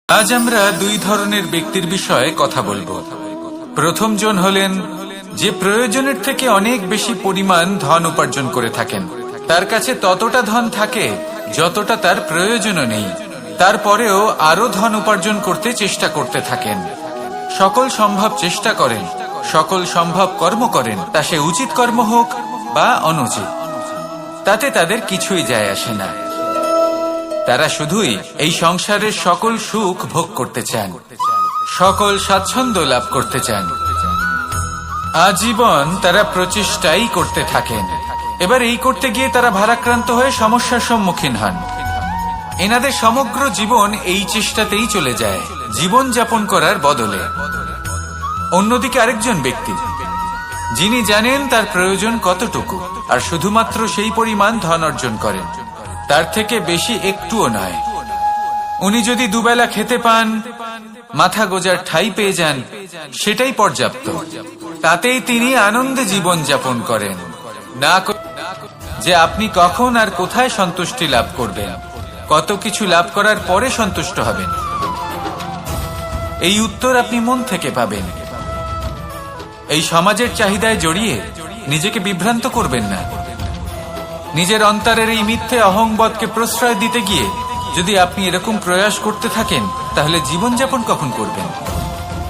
আজ আমরা দুই ধরনের ব্যক্তির বিষয়ে কথা বলবো। প্রথম জন হলেন যে প্রয়োজনের থেকে অনেক বেশি পরিমাণ ধন উপার্জন করে থাকেন। তার কাছে ততটা ধন থাকে যতটা তার প্রয়োজনও নেই, তারপরেও আরো ধন উপার্জন করতে চেষ্টা করতে থাকেন। সকল সম্ভব চেষ্টা করেন, সকল সম্ভব কর্ম করেন, তা সে উচিত কর্ম হোক বা অনুচিত, তাতে তাদের কিছুই যায় আসে না। তারা শুধুই এই সংসারের সকল সুখ ভোগ করতে চান, সকল স্বাচ্ছন্দ্য লাভ করতে চান। আজীবন তারা প্রচেষ্টাই করতে থাকেন। এবার এই করতে গিয়ে তারা ভারাক্রান্ত হয়ে সমস্যার সম্মুখীন হন। এনাদের সমগ্র জীবন এই চেষ্টাতেই চলে যায়, জীবন যাপন করার বদলে। অন্যদিকে আরেকজন ব্যক্তি যিনি জানেন তার প্রয়োজন কতটুকু, আর শুধুমাত্র সেই পরিমাণ ধন অর্জন করেন, তার থেকে বেশি একটুও নয়। উনি যদি দুবেলা খেতে পান, মাথা গোজার ঠাঁই পেয়ে যান, সেটাই পর্যাপ্ত। তাতেই তিনি আনন্দে জীবন যাপন করেন, না যে আপনি কখন আর কোথায় সন্তুষ্টি লাভ করবেন, কত কিছু লাভ করার পরে সন্তুষ্ট হবেন। এই উত্তর আপনি মন থেকে পাবেন। এই সমাজের চাহিদায় জড়িয়ে নিজেকে বিভ্রান্ত করবেন না। নিজের অন্তরের এই মিথ্যে অহংবোধকে প্রশ্রয় দিতে গিয়ে যদি আপনি এরকম প্রয়াস করতে থাকেন, তাহলে জীবনযাপন কখন করবেন?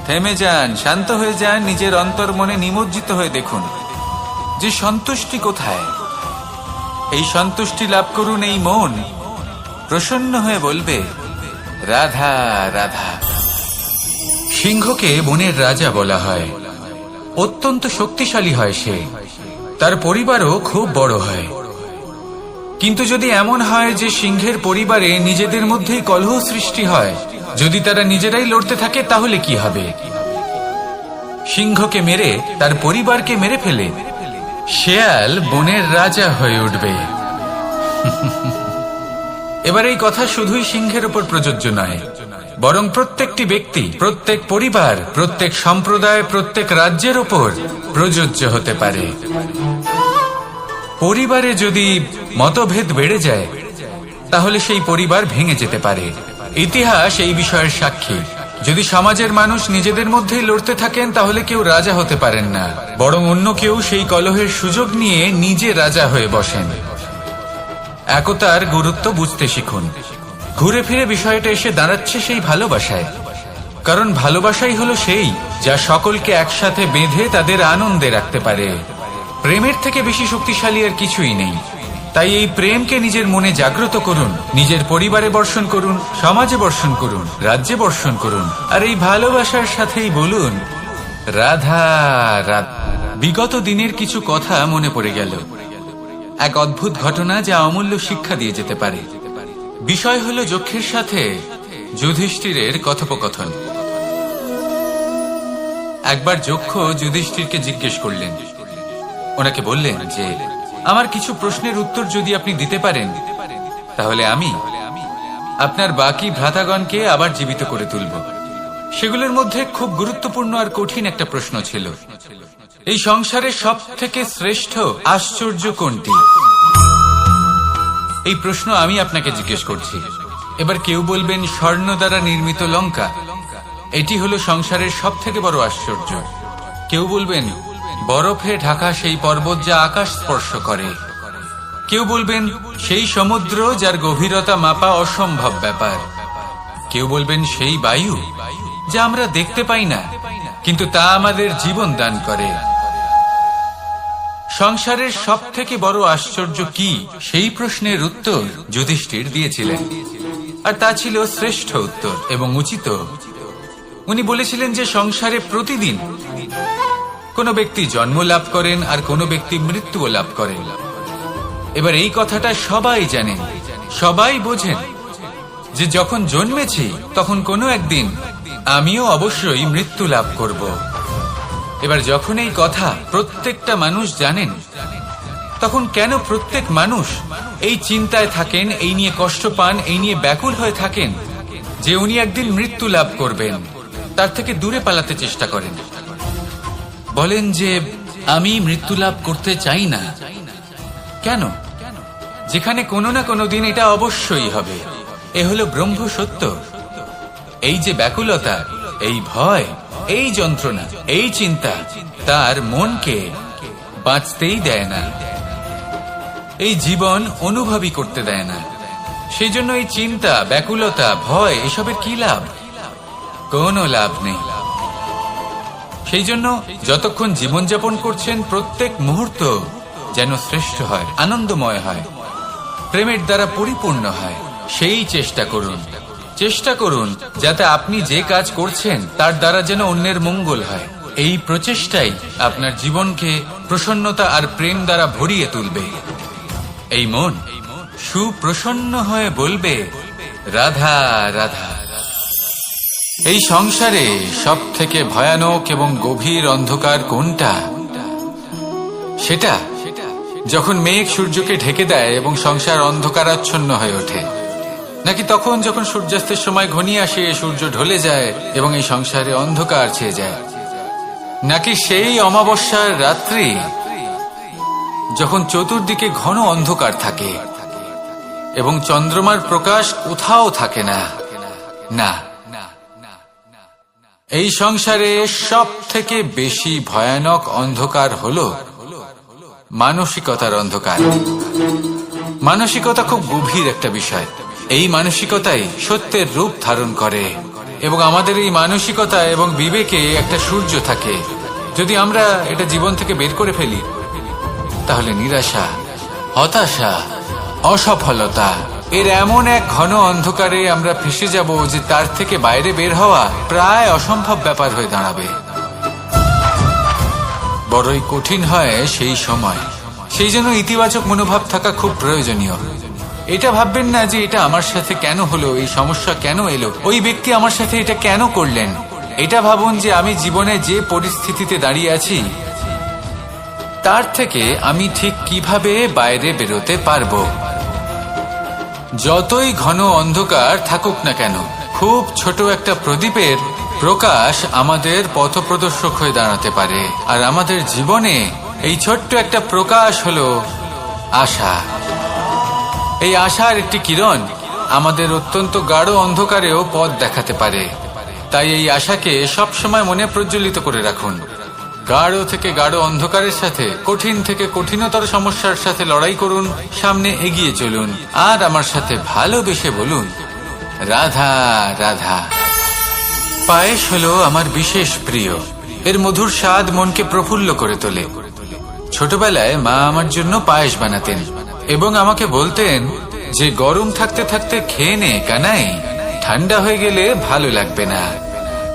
থেমে যান, শান্ত হয়ে যান, নিজের অন্তর মনে নিমজ্জিত হয়ে দেখুন যে সন্তুষ্টি কোথায়। এই সন্তুষ্টি লাভ করুন। এই মন প্রসন্ন হয়ে বলবে, রাধা রাধা। সিংহকে বনের রাজা বলা হয়। অত্যন্ত শক্তিশালী হয় সে, তার পরিবারও খুব বড় হয়। কিন্তু যদি এমন হয় যে সিংহের পরিবারে নিজেদের মধ্যেই কলহ সৃষ্টি হয়, যদি তারা নিজেরাই লড়তে থাকে, তাহলে কি হবে? সিংহকে মেরে তার পরিবারকে মেরে ফেলে শেয়াল বনের রাজা হয়ে উঠবে। এবার এই কথা শুধুই সিংহের উপর প্রযোজ্য নয়, বরং প্রত্যেকটি ব্যক্তি, প্রত্যেক পরিবার, প্রত্যেক সম্প্রদায়, প্রত্যেক রাজ্যের উপর প্রযোজ্য হতে পারে। পরিবারে যদি মতভেদ বেড়ে যায়, তাহলে সেই পরিবার ভেঙে যেতে পারে। ইতিহাস এই বিষয়ের সাক্ষী। যদি সমাজের মানুষ নিজেদের মধ্যেই লড়তে থাকেন, তাহলে কেউ রাজা হতে পারেন না, বরং অন্য কেউ সেই কলহের সুযোগ নিয়ে নিজে রাজা হয়ে বসেন। একতার গুরুত্ব বুঝতে শিখুন। ঘুরে ফিরে বিষয়টা এসে দাঁড়াচ্ছে সেই ভালোবাসায়, কারণ ভালোবাসাই হলো সেই যা সকলকে একসাথে বেঁধে তাদের আনন্দে রাখতে পারে। প্রেমের থেকে বেশি শক্তিশালী আর কিছুই নেই। তাই এই প্রেমকে নিজের মনে জাগ্রত করুন, নিজের পরিবারে বর্ষণ করুন, সমাজে বর্ষণ করুন, রাজ্যে বর্ষণ করুন, আর এই ভালোবাসার সাথেই বলুন, রাধা রাধা। বিগত দিনের কিছু কথা মনে পড়ে গেল। এক অদ্ভুত ঘটনা যা অমূল্য শিক্ষা দিয়ে যেতে পারে। বিষয় হলো যক্ষের সাথে যুধিষ্ঠিরের কথোপকথন। একবার যক্ষ যুধিষ্ঠিরকে জিজ্ঞেস করলেন, ওনাকে বললেন যে আমার কিছু প্রশ্নের উত্তর যদি আপনি দিতে পারেন, তাহলে আমি আপনার বাকি ভ্রাতাগণকে আবার জীবিত করে তুলব। সেগুলোর মধ্যে খুব গুরুত্বপূর্ণ আর কঠিন একটা প্রশ্ন ছিল, এই সংসারের সব থেকে শ্রেষ্ঠ আশ্চর্য কোনটি? এই প্রশ্ন আমি আপনাকে জিজ্ঞেস করছি। এবার কেউ বলবেন স্বর্ণ দ্বারা নির্মিত লঙ্কা, এটি হলো সংসারের সব থেকে বড় আশ্চর্য। কেউ বলবেন বরফে ঢাকা সেই পর্বত যা আকাশ স্পর্শ করে। কেউ বলবেন সেই সমুদ্র যার গভীরতা মাপা অসম্ভব ব্যাপার। কেউ বলবেন সেই বায়ু যা আমরা দেখতে পাই না, কিন্তু তা আমাদের জীবন দান করে। সংসারের সব থেকে বড় আশ্চর্য কি, সেই প্রশ্নের উত্তর যুধিষ্ঠির দিয়েছিলেন, আর তা ছিল শ্রেষ্ঠ উত্তর এবং উচিত। উনি বলেছিলেন যে সংসারে প্রতিদিন কোনো ব্যক্তি জন্ম লাভ করেন আর কোনো ব্যক্তি মৃত্যুও লাভ করেন। এবার এই কথাটা সবাই জানেন, সবাই বোঝেন যে যখন জন্মেছি তখন কোনো একদিন আমিও অবশ্যই মৃত্যু লাভ করব। এবার যখন এই কথা প্রত্যেকটা মানুষ জানেন, তখন কেন প্রত্যেক মানুষ এই চিন্তায় থাকেন, এই নিয়ে কষ্ট পান, এই নিয়ে ব্যাকুল হয়ে থাকেন যে উনি একদিন মৃত্যু লাভ করবেন, তার থেকে দূরে পালাতে চেষ্টা করেন? বলেন যে আমি মৃত্যু লাভ করতে চাই না। কেন? যেখানে কোনো না কোনো দিন এটা অবশ্যই হবে। এ হলো ব্রহ্ম সত্য। এই যে ব্যাকুলতা, এই ভয়, এই যন্ত্রণা, এই চিন্তা তার মনকে বাঁচতেই দেয় না, এই জীবন অনুভবই করতে দেয় না। সেই জন্য এই চিন্তা, ব্যাকুলতা, ভয় এসবের কি লাভ? কোনো লাভ নেই। সেই জন্য যতক্ষণ জীবনযাপন করছেন প্রত্যেক মুহূর্ত যেন শ্রেষ্ঠ হয়, আনন্দময় হয়, প্রেমের দ্বারা পরিপূর্ণ হয়, সেই চেষ্টা করুন। চেষ্টা করুন যাতে আপনি যে কাজ করছেন তার দ্বারা যেন অন্যের মঙ্গল হয়। এই প্রচেষ্টাই আপনার জীবনকে প্রসন্নতা আর প্রেম দ্বারা ভরিয়ে তুলবে। এই মন সুপ্রসন্ন হয়ে বলবে, রাধা রাধা। এই সংসারে সব থেকে ভয়ানক এবং গভীর অন্ধকার কোনটা? সেটা যখন মেঘ সূর্যকে ঢেকে দেয় এবং সংসার অন্ধকারাচ্ছন্ন হয়ে ওঠে, নাকি তখন যখন সূর্যাস্তের সময় ঘনিয়ে আসে, সূর্য ঢলে যায় এবং এই সংসারে অন্ধকার ছেয়ে যায়, নাকি সেই অমাবস্যার রাত্রি যখন চতুর্দিকে ঘন অন্ধকার থাকে এবং চন্দ্রমার প্রকাশ কোথাও থাকে না? না, এই সংসারে সব থেকে বেশি ভয়ানক অন্ধকার হলো মানসিকতার অন্ধকার। মানসিকতা খুব গভীর একটা বিষয়। এই মানসিকতাই সত্যের রূপ ধারণ করে এবং আমাদের এই মানসিকতা এবং বিবেকে একটা সূর্য থাকে। যদি আমরা এটা জীবন থেকে বের করে ফেলি, তাহলে নিরাশা, হতাশা, অসফলতা এর এমন এক ঘন অন্ধকারে আমরা ফেসে যাব যে তার থেকে বাইরে বের হওয়া প্রায় অসম্ভব ব্যাপার হয়ে দাঁড়াবে। বড়ই কঠিন হয় সেই সময়। সেই জন্য ইতিবাচক মনোভাব থাকা খুব প্রয়োজনীয়। এটা ভাববেন না যে এটা আমার সাথে কেন হলো, এই সমস্যা কেন এলো, ওই ব্যক্তি আমার সাথে এটা কেন করলেন। এটা ভাবুন যে আমি জীবনে যে পরিস্থিতিতে দাঁড়িয়ে আছি তার থেকে আমি ঠিক কিভাবে বাইরে বেরোতে পারবো। যতই ঘন অন্ধকার থাকুক না কেন, খুব ছোট একটা প্রদীপের প্রকাশ আমাদের পথপ্রদর্শক হয়ে দাঁড়াতে পারে। আর আমাদের জীবনে এই ছোট্ট একটা প্রকাশ হলো আশা। এই আশার একটি কিরণ আমাদের অত্যন্ত গাঢ় অন্ধকারেও পথ দেখাতে পারে। তাই এই আশাকে সবসময় মনে প্রজ্বলিত করে রাখুন। গাঢ় থেকে গাঢ় অন্ধকারের সাথে, কঠিন থেকে কঠিনতর সমস্যার সাথে লড়াই করুন, সামনে এগিয়ে চলুন, আর আমার সাথে ভালোবেসে বলুন, রাধা রাধা। পায়েস হলো আমার বিশেষ প্রিয়। এর মধুর স্বাদ মনকে প্রফুল্ল করে তোলে। ছোটবেলায় মা আমার জন্য পায়েস বানাতেন এবং আমাকে বলতেন যে গরম থাকতে থাকতে খেয়ে নে কানাই, ঠান্ডা হয়ে গেলে ভালো লাগবে না।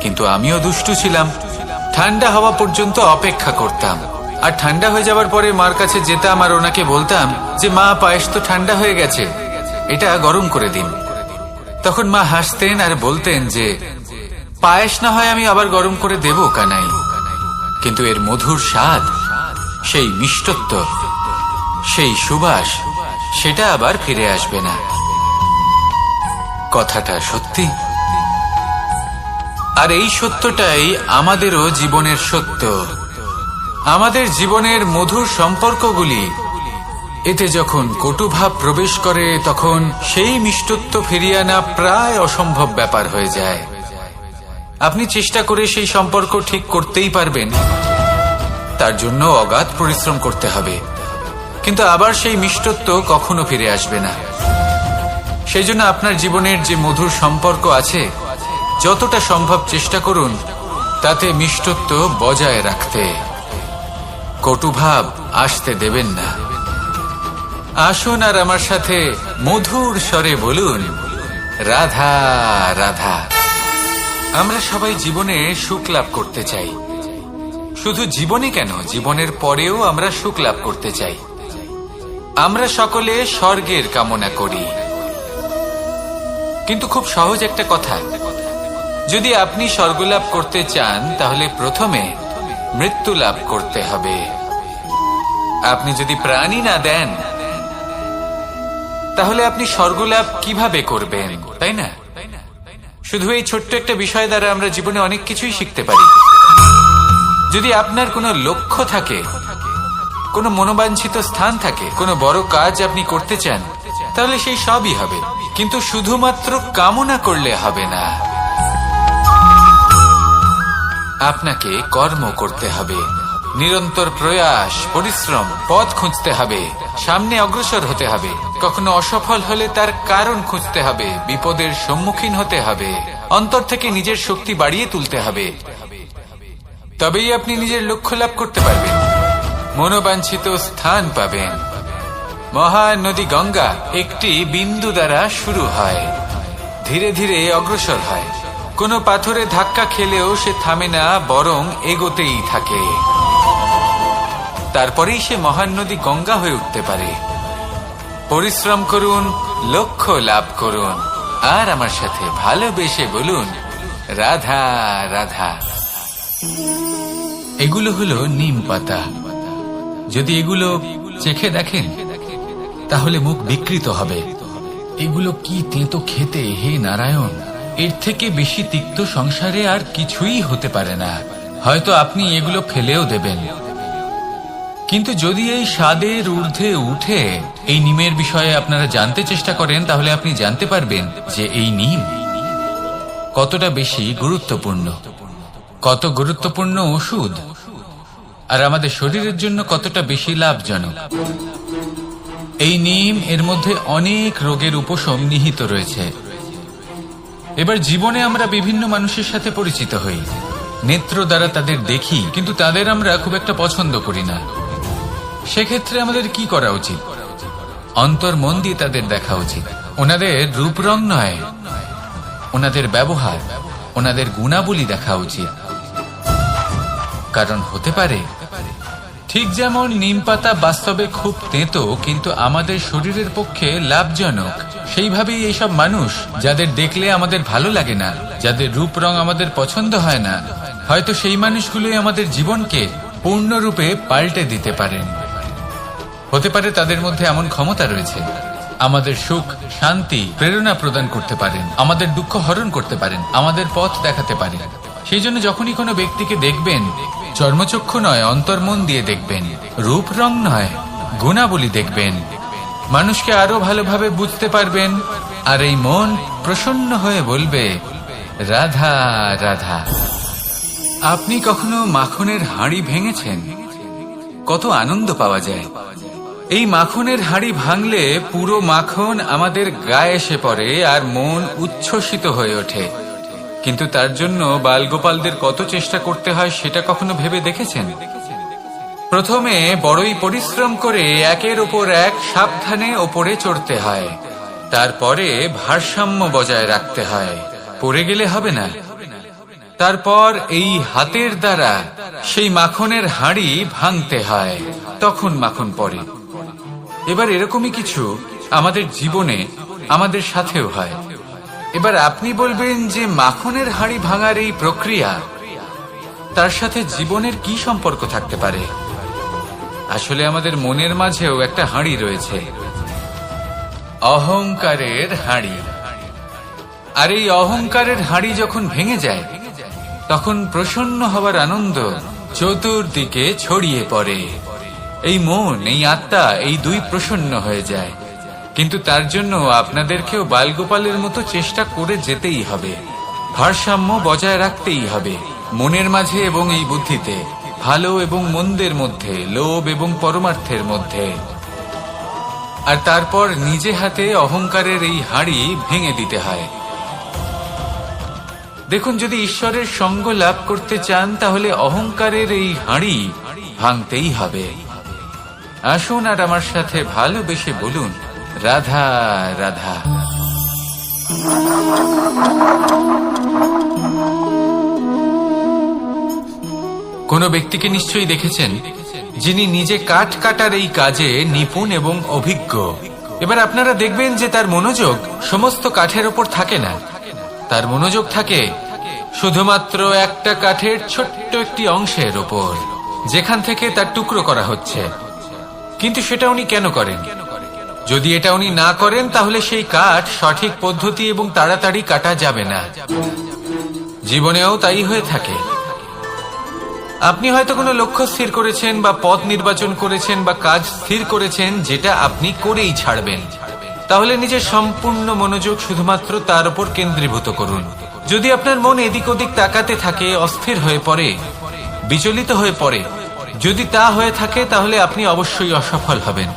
কিন্তু আমিও দুষ্টু ছিলাম। ঠান্ডা হওয়া পর্যন্ত অপেক্ষা করতাম, আর ঠান্ডা হয়ে যাবার পরে মার কাছে যেতাম আর ওনাকে বলতাম যে মা, পায়েস তো ঠান্ডা হয়ে গেছে, এটা গরম করে দিন। তখন মা হাসতেন আর বলতেন যে পায়েস না হয় আমি আবার গরম করে দেব কানাই, কিন্তু এর মধুর স্বাদ, সেই মিষ্টত্ব, সেই সুবাস, সেটা আবার ফিরে আসবে না। কথাটা সত্যি। আর এই সত্যটাই আমাদেরও জীবনের সত্য। আমাদের জীবনের মধুর সম্পর্কগুলি, এতে যখন কটুভাব প্রবেশ করে তখন সেই মিষ্টত্ব ফিরিয়ে আনা প্রায় অসম্ভব ব্যাপার হয়ে যায়। আপনি চেষ্টা করে সেই সম্পর্ক ঠিক করতেই পারবেন, তার জন্য অগাধ পরিশ্রম করতে হবে, কিন্তু আবার সেই মিষ্টত্ব কখনো ফিরে আসবে না। সেই জন্য আপনার জীবনের যে মধুর সম্পর্ক আছে, যতটা সম্ভব চেষ্টা করুন তাতে মিষ্টত্ব বজায় রাখতে। কটুভাব আসতে দেবেন না। আসুন আর আমার সাথে মধুর স্বরে বলুন, রাধা রাধা। আমরা সবাই জীবনে সুখ লাভ করতে চাই। শুধু জীবনে কেন, জীবনের পরেও আমরা সুখ লাভ করতে চাই। আমরা সকলে স্বর্গের কামনা করি। কিন্তু খুব সহজ একটা কথা, যদি আপনি স্বর্গ লাভ করতে চান তাহলে প্রথমে মৃত্যু লাভ করতে হবে। আপনি যদি প্রাণই না দেন তাহলে আপনি স্বর্গ লাভ কিভাবে করবেন, তাই না? শুধু এই ছোট্ট একটা বিষয় দ্বারা আমরা জীবনে অনেক কিছুই শিখতে পারি। যদি আপনার কোনো লক্ষ্য থাকে, কোনো মনোবাঞ্ছিত স্থান থাকে, কোনো বড় কাজ আপনি করতে চান, তাহলে সেই সবই হবে। কিন্তু শুধুমাত্র কামনা করলে হবে না। আপনাকে কর্ম করতে হবে, নিরন্তর প্রয়াস, পরিশ্রম, পথ খুঁজতে হবে, সামনে অগ্রসর হতে হবে। কখনো অসফল হলে তার কারণ খুঁজতে হবে, বিপদের সম্মুখীন হতে হবে, অন্তর থেকে নিজের শক্তি বাড়িয়ে তুলতে হবে। তবেই আপনি নিজের লক্ষ্য লাভ করতে পারবেন, মনোবাঞ্ছিত স্থান পাবেন। মহান নদী গঙ্গা একটি বিন্দু দ্বারা শুরু হয়, ধীরে ধীরে অগ্রসর হয়। কোনো পাথরে ধাক্কা খেলেও সে থামে না, বরং এগোতেই থাকে। তারপরেই সে মহান নদী গঙ্গা হয়ে উঠতে পারে। পরিশ্রম করুন, লক্ষ্য লাভ করুন, আর আমার সাথে ভালোবেসে বলুন, রাধা রাধা। এগুলো হলো নিম পাতা। যদি এগুলো চেখে দেখেন তাহলে মুখ বিকৃত হবে। এগুলো কি তেতো খেতে, হে নারায়ণ! এর থেকে বেশি তিক্ত সংসারে আর কিছুই হতে পারে না। হয়তো আপনি এগুলো ফেলেও দেবেন, কিন্তু যদি এই স্বাদের ঊর্ধ্বে উঠে এই নিমের বিষয়ে আপনারা জানতে চেষ্টা করেন, তাহলে আপনি জানতে পারবেন যে এই নিম কতটা বেশি গুরুত্বপূর্ণ, কত গুরুত্বপূর্ণ ওষুধ, আর আমাদের শরীরের জন্য কতটা বেশি লাভজনক। এই নিম, এর মধ্যে অনেক রোগের উপশম নিহিত রয়েছে। এবার জীবনে আমরা বিভিন্ন মানুষের সাথে পরিচিত হই, নেত্র দ্বারা তাদের দেখি, কিন্তু তাদের আমরা খুব একটা পছন্দ করি না। সেক্ষেত্রে আমাদের কি করা উচিত? অন্তর মন দিয়ে তাদের দেখা উচিত। ওনাদের রূপ রং নয়, ওনাদের ব্যবহার, ওনাদের গুণাবলী দেখা উচিত। কারণ হতে পারে ঠিক যেমন নিম পাতা বাস্তবে খুব তেতো কিন্তু আমাদের শরীরের পক্ষে লাভজনক, সেইভাবেই এইসব মানুষ যাদের দেখলে আমাদের ভালো লাগে না, যাদের রূপ রং আমাদের পছন্দ হয় না, হয়তো সেই মানুষগুলোই আমাদের জীবনকে পূর্ণরূপে পাল্টে দিতে পারেন। হতে পারে তাদের মধ্যে এমন ক্ষমতা রয়েছে, আমাদের সুখ, শান্তি, প্রেরণা প্রদান করতে পারেন, আমাদের দুঃখ হরণ করতে পারেন, আমাদের পথ দেখাতে পারেন। সেই জন্য যখনই কোনো ব্যক্তিকে দেখবেন, চর্মচক্ষু নয়, অন্তর্মন দিয়ে দেখবেন, রূপ রং নয়, গুণাবলী দেখবেন। মানুষকে আরো ভালোভাবে বুঝতে পারবেন, আর এই মন প্রসন্ন হয়ে বলবে, রাধা রাধা। আপনি কখনো মাখনের হাঁড়ি ভেঙেছেন? কত আনন্দ পাওয়া যায়। এই মাখনের হাঁড়ি ভাঙলে পুরো মাখন আমাদের গায়ে এসে পড়ে আর মন উচ্ছ্বসিত হয়ে ওঠে। কিন্তু তার জন্য বালগোপালদের কত চেষ্টা করতে হয় সেটা কখনো ভেবে দেখেছেন? প্রথমে বড়ই পরিশ্রম করে একের ওপর এক সাবধানে ওপরে চড়তে হয়, তারপরে ভারসাম্য বজায় রাখতে হয়, পড়ে গেলে হবে না। তারপর এই হাতের দ্বারা সেই মাখনের হাঁড়ি ভাঙতে হয়, তখন মাখন পড়ে। এবার এরকমই কিছু আমাদের জীবনে আমাদের সাথেও হয়। এবার আপনি বলবেন যে মাখনের হাঁড়ি ভাঙার এই প্রক্রিয়া, তার সাথে জীবনের কি সম্পর্ক থাকতে পারে? আসলে আমাদের মনের মাঝেও একটা হাঁড়ি রয়েছে, অহংকারের হাঁড়ি। আর এই অহংকারের হাঁড়ি যখন ভেঙে যায়, তখন প্রসন্ন হবার আনন্দ চতুর্দিকে ছড়িয়ে পড়ে। এই মন, এই আত্মা, এই দুই প্রসন্ন হয়ে যায়। কিন্তু তার জন্য আপনাদেরকেও বালগোপালের মতো চেষ্টা করে যেতেই হবে, ভারসাম্য বজায় রাখতেই হবে মনের মাঝে এবং এই বুদ্ধিতে, ভালো এবং মন্দের মধ্যে, লোভ এবং পরমার্থের মধ্যে। আর তারপর নিজে হাতে অহংকারের এই হাঁড়ি ভেঙে দিতে হয়। দেখুন, যদি ঈশ্বরের সঙ্গ লাভ করতে চান তাহলে অহংকারের এই হাঁড়ি ভাঙতেই হবে। আসুন আর আমার সাথে ভালোবেসে বলুন, রাধা রাধা। কোনো ব্যক্তিকে নিশ্চয়ই দেখেছেন যিনি নিজে কাঠ কাটার এই কাজে নিপুণ এবং অভিজ্ঞ। এবার আপনারা দেখবেন যে তার মনোযোগ সমস্ত কাঠের ওপর থাকে না, তার মনোযোগ থাকে শুধুমাত্র একটা কাঠের ছোট্ট একটি অংশের ওপর, যেখান থেকে তার টুকরো করা হচ্ছে। কিন্তু সেটা উনি কেন করেন? যদি এটা উনি না করেন তাহলে সেই কাঠ সঠিক পদ্ধতি এবং তাড়াতাড়ি কাটা যাবে না। জীবনেও তাই হয়ে থাকে। আপনি হয়তো কোনো লক্ষ্য স্থির করেছেন বা পথ নির্বাচন করেছেন বা কাজ স্থির করেছেন যেটা আপনি করেই ছাড়বেন। তাহলে নিজের সম্পূর্ণ মনোযোগ শুধুমাত্র তার উপর কেন্দ্রীভূত করুন। যদি আপনার মন এদিক ওদিক তাকাতে থাকে, অস্থির হয়ে পড়ে, বিচলিত হয়ে পড়ে, যদি তা হয়ে থাকে তাহলে আপনি অবশ্যই অসফল হবেন।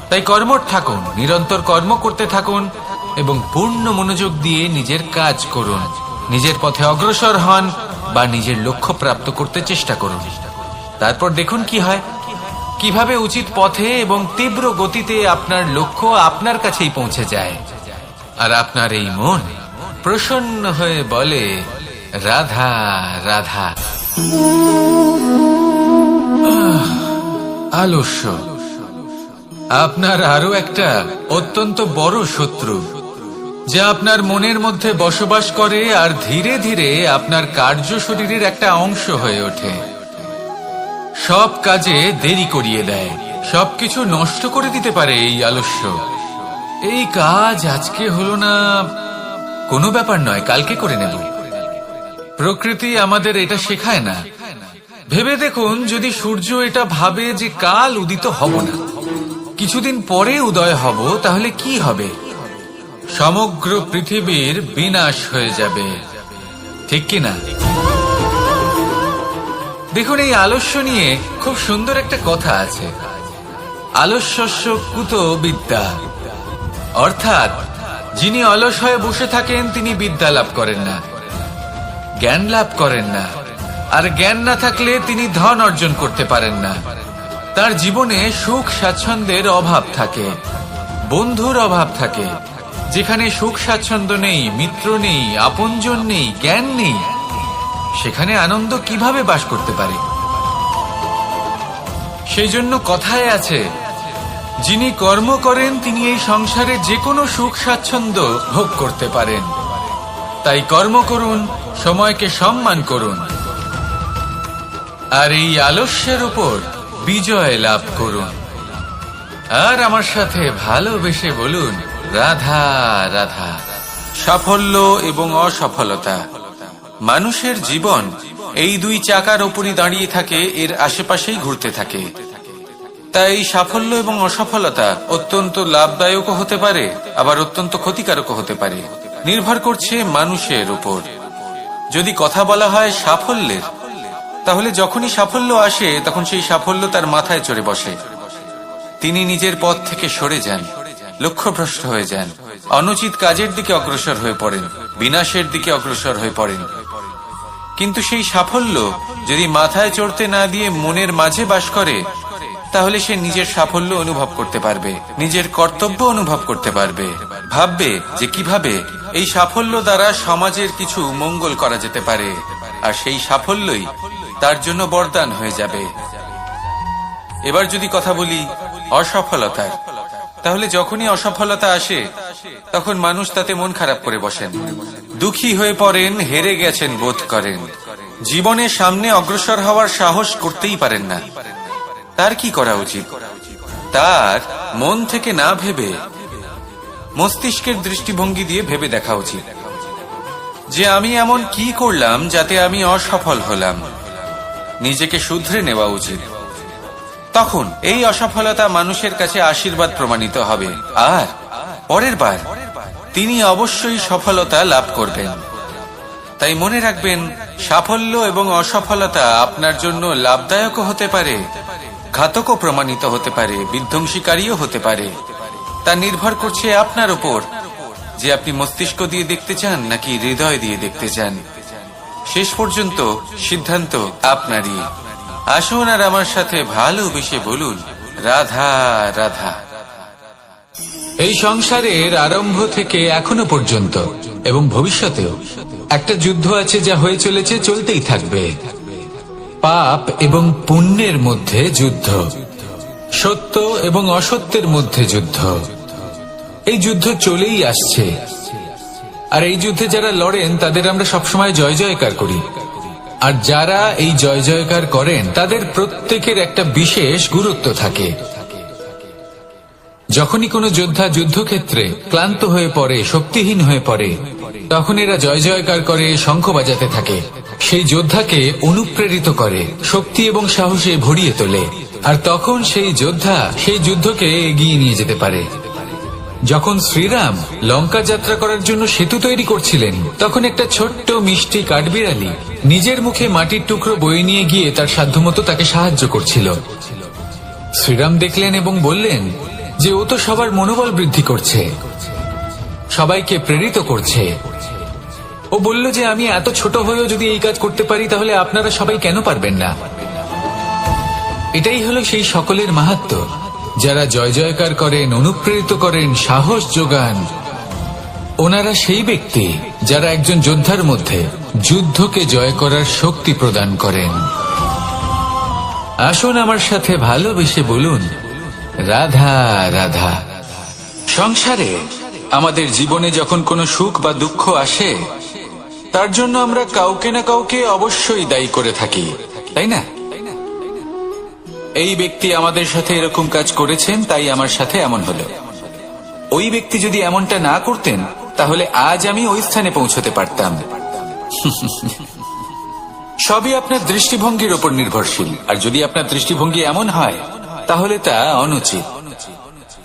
তাই কর্মঠ থাকুন, নিরন্তর কর্ম করতে থাকুন এবং পূর্ণ মনোযোগ দিয়ে নিজের কাজ করুন। নিজের পথে অগ্রসর হন বা নিজের লক্ষ্য প্রাপ্ত করতে চেষ্টা করুন। তারপর দেখুন কি হয়, কিভাবে উচিত পথে এবং তীব্র গতিতে আপনার লক্ষ্য আপনার কাছেই পৌঁছে যায়। আর আপনার এই মন প্রসন্ন হয়ে বলে, রাধা রাধা। আলস্য আপনার আরো একটা অত্যন্ত বড় শত্রু, যা আপনার মনের মধ্যে বসবাস করে আর ধীরে ধীরে আপনার কার্য শরীরের একটা অংশ হয়ে ওঠে। সব কাজে দেরি করিয়ে দেয়, সবকিছু নষ্ট করে দিতে পারে এই আলস্য। এই কাজ আজকে হলো না, কোনো ব্যাপার নয়, কালকে করে নেব। প্রকৃতি আমাদের এটা শেখায় না। ভেবে দেখুন, যদি সূর্য এটা ভাবে যে কাল উদিত হব না, কিছুদিন পরে উদয় হব, তাহলে কি হবে? সমগ্র পৃথিবীর বিনাশ হয়ে যাবে, ঠিক কিনা? দেখুন, এই আলস্য নিয়ে খুব সুন্দর একটা কথা আছে, আলস্যস্য কুত বিদ্যা। অর্থাৎ যিনি অলস হয়ে বসে থাকেন তিনি বিদ্যা লাভ করেন না, জ্ঞান লাভ করেন না, আর জ্ঞান না থাকলে তিনি ধন অর্জন করতে পারেন না। তার জীবনে সুখ স্বাচ্ছন্দ্যের অভাব থাকে, বন্ধুর অভাব থাকে। যেখানে সুখ স্বাচ্ছন্দ্য নেই, মিত্র নেই, আপনজন নেই, জ্ঞান নেই, সেখানে আনন্দ কিভাবে বাস করতে পারে? সেই জন্য কথায় আছে, যিনি কর্ম করেন তিনি এই সংসারে যে কোনো সুখ স্বাচ্ছন্দ্য ভোগ করতে পারেন। তাই কর্ম করুন, সময়কে সম্মান করুন, আর এই আলস্যের উপর বিজয় লাভ করুন। আর আমার সাথে ভালোবেসে বলুন, রাধা রাধা। সাফল্য এবং অসফলতা, মানুষের জীবন এই দুই চাকার উপরই দাঁড়িয়ে থাকে, এর আশেপাশেই ঘুরতে থাকে। তাই সাফল্য এবং অসফলতা অত্যন্ত লাভদায়কও হতে পারে, আবার অত্যন্ত ক্ষতিকারকও হতে পারে, নির্ভর করছে মানুষের উপর। যদি কথা বলা হয় সাফল্যের, তাহলে যখনই সাফল্য আসে তখন সেই সাফল্য তার মাথায় চড়ে বসে। তিনি নিজের পথ থেকে সরে যান, লক্ষ্যভ্রষ্ট হয়ে যান, অনুচিত কাজের দিকে অগ্রসর হয়ে পড়েন, বিনাশের দিকে অগ্রসর হয়ে পড়েন। কিন্তু সেই সাফল্য যদি মাথায় চড়তে না দিয়ে মনের মাঝে বাস করে, তাহলে সে নিজের সাফল্য অনুভব করতে পারবে, নিজের কর্তব্য অনুভব করতে পারবে, ভাববে যে কিভাবে এই সাফল্য দ্বারা সমাজের কিছু মঙ্গল করা যেতে পারে, আর সেই সাফল্যই তার জন্য বরদান হয়ে যাবে। এবার যদি কথা বলি অসফলতার, তাহলে যখনই অসফলতা আসে তখন মানুষ তাতে মন খারাপ করে বসেন, দুঃখী হয়ে পড়েন, হেরে গেছেন বোধ করেন, জীবনে সামনে অগ্রসর হওয়ার সাহস করতেই পারেন না। তার কি করা উচিত? তার মন থেকে না ভেবে মস্তিষ্কের দৃষ্টিভঙ্গি দিয়ে ভেবে দেখা উচিত যে আমি এমন কি করলাম যাতে আমি অসফল হলাম। নিজেকে শুধরে নেওয়া উচিত। তখন এই অসফলতা মানুষের কাছে আশীর্বাদ প্রমাণিত হবে, আর পরের বার তিনি অবশ্যই সফলতা লাভ করবেন। তাই মনে রাখবেন, সাফল্য এবং অসফলতা আপনার জন্য লাভদায়কও হতে পারে, ঘাতকও প্রমাণিত হতে পারে, বিধ্বংসীকারীও হতে পারে। তা নির্ভর করছে আপনার উপর যে আপনি মস্তিষ্ক দিয়ে দেখতে চান নাকি হৃদয় দিয়ে দেখতে চান। শেষ পর্যন্ত সিদ্ধান্ত আপনারই। আসুন আর আমার সাথে ভালোবেসে বলুন, রাধা রাধা। এই সংসারের আরম্ভ থেকে এখনো পর্যন্ত এবং ভবিষ্যতেও একটা যুদ্ধ আছে, যা হয়ে চলেছে, চলতেই থাকবে। পাপ এবং পুণ্যের মধ্যে যুদ্ধ, সত্য এবং অসত্যের মধ্যে যুদ্ধ। এই যুদ্ধ চলেই আসছে, আর এই যুদ্ধে যারা লড়েন তাদের আমরা সবসময় জয় জয়কার করি। আর যারা এই জয় জয়কার করেন তাদের প্রত্যেকের একটা বিশেষ গুরুত্ব থাকে। যখনই কোনো যোদ্ধা যুদ্ধক্ষেত্রে ক্লান্ত হয়ে পড়ে, শক্তিহীন হয়ে পড়ে, তখন এরা জয় জয়কার করে, শঙ্খ বাজাতে থাকে, সেই যোদ্ধাকে অনুপ্রেরিত করে, শক্তি এবং সাহসে ভরিয়ে তোলে, আর তখন সেই যোদ্ধা সেই যুদ্ধকে এগিয়ে নিয়ে যেতে পারে। যখন শ্রীরাম লঙ্কা যাত্রা করার জন্য সেতু তৈরি করছিলেন, তখন একটা ছোট্ট মিষ্টি কাঠবিড়ালি নিজের মুখে মাটির টুকরো বয়ে নিয়ে গিয়ে তার সাধ্যমতো তাকে সাহায্য করছিল। শ্রীরাম দেখলেন এবং বললেন যে ও তো সবার মনোবল বৃদ্ধি করছে, সবাইকে প্রেরিত করছে। ও বলল যে আমি এত ছোট হয়েও যদি এই কাজ করতে পারি, তাহলে আপনারা সবাই কেন পারবেন না? এটাই হলো সেই সকলের মাহাত্ম্য, যারা জয় জয়কার করেন, অনুপ্রেরিত করেন, সাহস যোগান। ওনারা সেই ব্যক্তি যারা একজন যোদ্ধার মধ্যে যুদ্ধকে জয় করার শক্তি প্রদান করেন। আসুন আমার সাথে ভালোবেসে বলুন, রাধা রাধা। সংসারে আমাদের জীবনে যখন কোনো সুখ বা দুঃখ আসে, তার জন্য আমরা কাউকে না কাউকে অবশ্যই দায়ী করে থাকি, তাই না? এই ব্যক্তি আমাদের সাথে এরকম কাজ করেছেন, তাই আমার সাথে এমন হলো। ওই ব্যক্তি যদি এমনটা না করতেন, তাহলে আজ আমি ওই স্থানে পৌঁছতে পারতাম। সবই আপনার দৃষ্টিভঙ্গির উপর নির্ভরশীল, আর যদি আপনার দৃষ্টিভঙ্গি এমন হয়, তাহলে তা অনুচিত।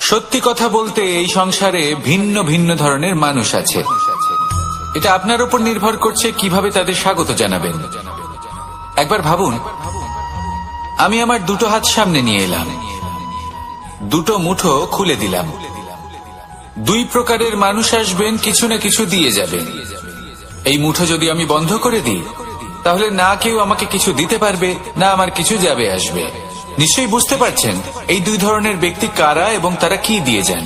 সত্যি কথা বলতে, এই সংসারে ভিন্ন ভিন্ন ধরনের মানুষ আছে। এটা আপনার উপর নির্ভর করছে কিভাবে তাদের স্বাগত জানাবেন। একবার ভাবুন, আমি আমার দুটো হাত সামনে নিয়ে এলাম, দুটো মুঠো খুলে দিলাম। দুই প্রকারের মানুষ আসবেন, কিছু না কিছু দিয়ে যাবেন। এই মুঠো যদি আমি বন্ধ করে দিই, তাহলে না কেউ আমাকে কিছু দিতে পারবে, না আমার কিছু যাবে আসবে। নিশ্চয়ই বুঝতে পারছেন এই দুই ধরনের ব্যক্তি কারা এবং তারা কি দিয়ে যান।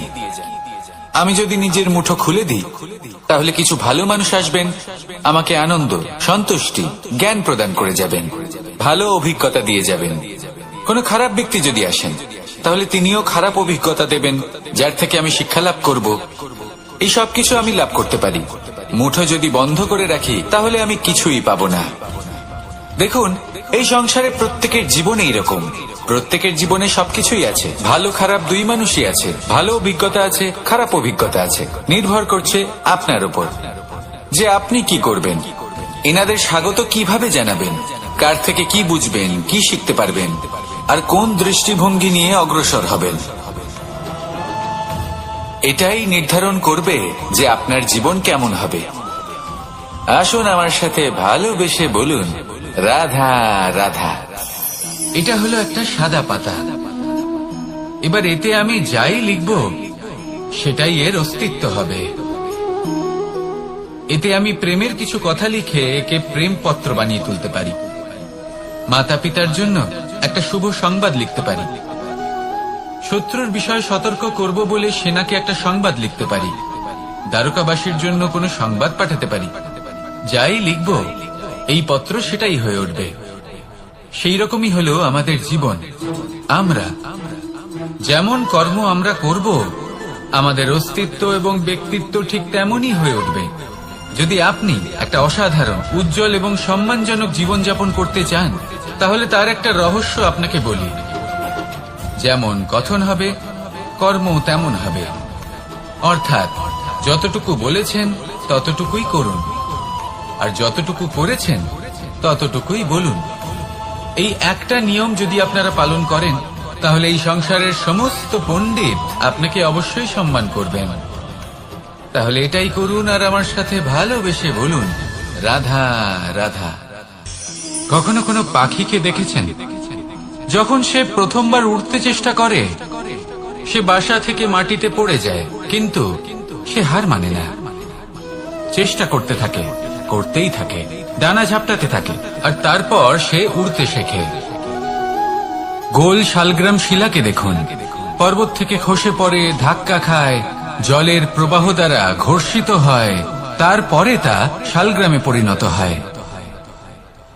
আমি যদি নিজের মুঠো খুলে দিই, তাহলে কিছু ভালো মানুষ আসবেন, আমাকে আনন্দ, সন্তুষ্টি, জ্ঞান প্রদান করে যাবেন, ভালো অভিজ্ঞতা দিয়ে যাবেন। কোনো খারাপ ব্যক্তি যদি আসেন, তাহলে তিনিও খারাপ অভিজ্ঞতা দেবেন, যার থেকে আমি শিক্ষা লাভ করব। এই সব কিছু আমি লাভ করতে পারি। মুঠো যদি বন্ধ করে রাখি, তাহলে আমি কিছুই পাবো না। দেখুন, এই সংসারে প্রত্যেকের জীবনে এইরকম। প্রত্যেকের জীবনে সবকিছুই আছে, ভালো খারাপ দুই মানুষই আছে। ভালো অভিজ্ঞতা আছে, খারাপ অভিজ্ঞতা আছে। নির্ভর করছে আপনার উপর যে আপনি কি করবেন। এনাদের স্বাগত কিভাবে জানাবেন, কার থেকে কি বুঝবেন, কি শিখতে পারবেন, আর কোন দৃষ্টিভঙ্গি নিয়ে অগ্রসর হবেন। এটাই নির্ধারণ করবে যে আপনার জীবন কেমন হবে। আসুন আমার সাথে ভালোবেসে বলুন, রাধা রাধা। এটা হলো একটা সাদা পাতা। এবার এতে আমি যাই লিখব, সেটাই এর অস্তিত্ব হবে। এতে আমি প্রেমের কিছু কথা লিখে একে প্রেম পত্র বানিয়ে তুলতে পারি। মাতা পিতার জন্য একটা শুভ সংবাদ লিখতে পারি। শত্রুর বিষয়ে সতর্ক করব বলে সেনাকে একটা সংবাদ লিখতে পারি। দ্বারকাবাসীর জন্য কোনো সংবাদ পাঠাতে পারি। যাই লিখব, এই পত্র সেটাই হয়ে উঠবে। সেই রকমই হলো আমাদের জীবন। আমরা যেমন কর্ম আমরা করব, আমাদের অস্তিত্ব এবং ব্যক্তিত্ব ঠিক তেমনই হয়ে উঠবে। যদি আপনি একটা অসাধারণ, উজ্জ্বল এবং সম্মানজনক জীবনযাপন করতে চান, তাহলে তার একটা রহস্য আপনাকে বলি। যেমন কথন হবে, কর্ম তেমন হবে। অর্থাৎ যতটুকু বলেছেন ততটুকুই করুন, আর যতটুকু করেছেন ততটুকুই বলুন। এই একটা নিয়ম যদি আপনারা পালন করেন, তাহলে এই সংসারের সমস্ত পণ্ডিত আপনাকে অবশ্যই সম্মান করবেন। তাহলে এটাই করুন, আর আমার সাথে ভালোবেসে বলুন, রাধা রাধা। কখনো কোনো পাখিকে দেখেছেন? যখন সে প্রথমবার উঠতে চেষ্টা করে, সে বাসা থেকে মাটিতে পড়ে যায়, কিন্তু সে হার মানে না। চেষ্টা করতে থাকে, করতেই থাকে, ডানা ঝাপটাতে থাকে, আর তারপর সে উড়তে শেখে। গোল শালগ্রাম শিলাকে দেখুন, পর্বত থেকে খসে পড়ে, ধাক্কা খায়, জলের প্রবাহ দ্বারা ঘর্ষিত হয়, তারপরে তা শালগ্রামে পরিণত হয়।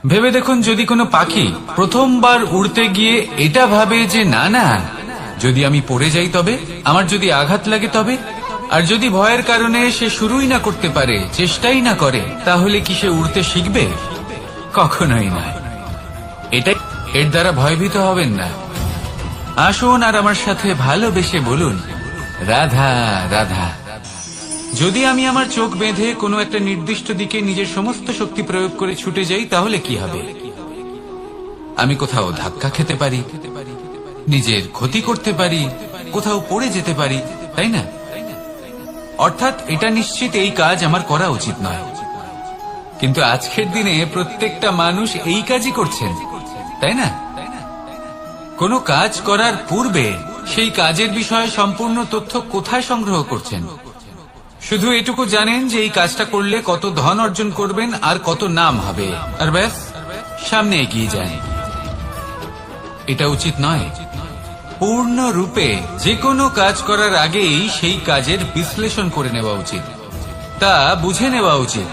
ভেবে দেখুন, যদি কোনো পাখি প্রথমবার উড়তে গিয়ে এটা ভাবে যে না না, যদি আমি পড়ে যাই তবে, আমার যদি আঘাত লাগে তবে, আর যদি ভয়ের কারণে সে শুরুই না করতে পারে, চেষ্টাই না করে, তাহলে কি সে উড়তে শিখবে? কখনোই না। এটাই, এর দ্বারা ভয়ভীত হবেন না। আসুন আর আমার সাথে ভালোবেসে বলুন, রাধা রাধা। যদি আমি আমার চোখ বেঁধে কোনো একটা নির্দিষ্ট দিকে নিজের সমস্ত শক্তি প্রয়োগ করে ছুটে যাই, তাহলে কি হবে? আমি কোথাও ধাক্কা খেতে পারি, নিজের ক্ষতি করতে পারি, কোথাও পড়ে যেতে পারি, তাই না? অর্থাৎ এটা নিশ্চিত এই কাজ আমার করা উচিত নয়। কিন্তু আজকের দিনে প্রত্যেকটা মানুষ এই কাজই করছেন, তাই না? কোনো কাজ করার পূর্বে সেই কাজের বিষয়ে সম্পূর্ণ তথ্য কোথায় সংগ্রহ করছেন? শুধু এটুকু জানেন যে এই কাজটা করলে কত ধন অর্জন করবেন আর কত নাম হবে, আর ব্যাস সামনে এগিয়ে যান। এটা উচিত নয়। পূর্ণরূপে যে কোনো কাজ করার আগেই সেই কাজের বিশ্লেষণ করে নেওয়া উচিত, তা বুঝে নেওয়া উচিত,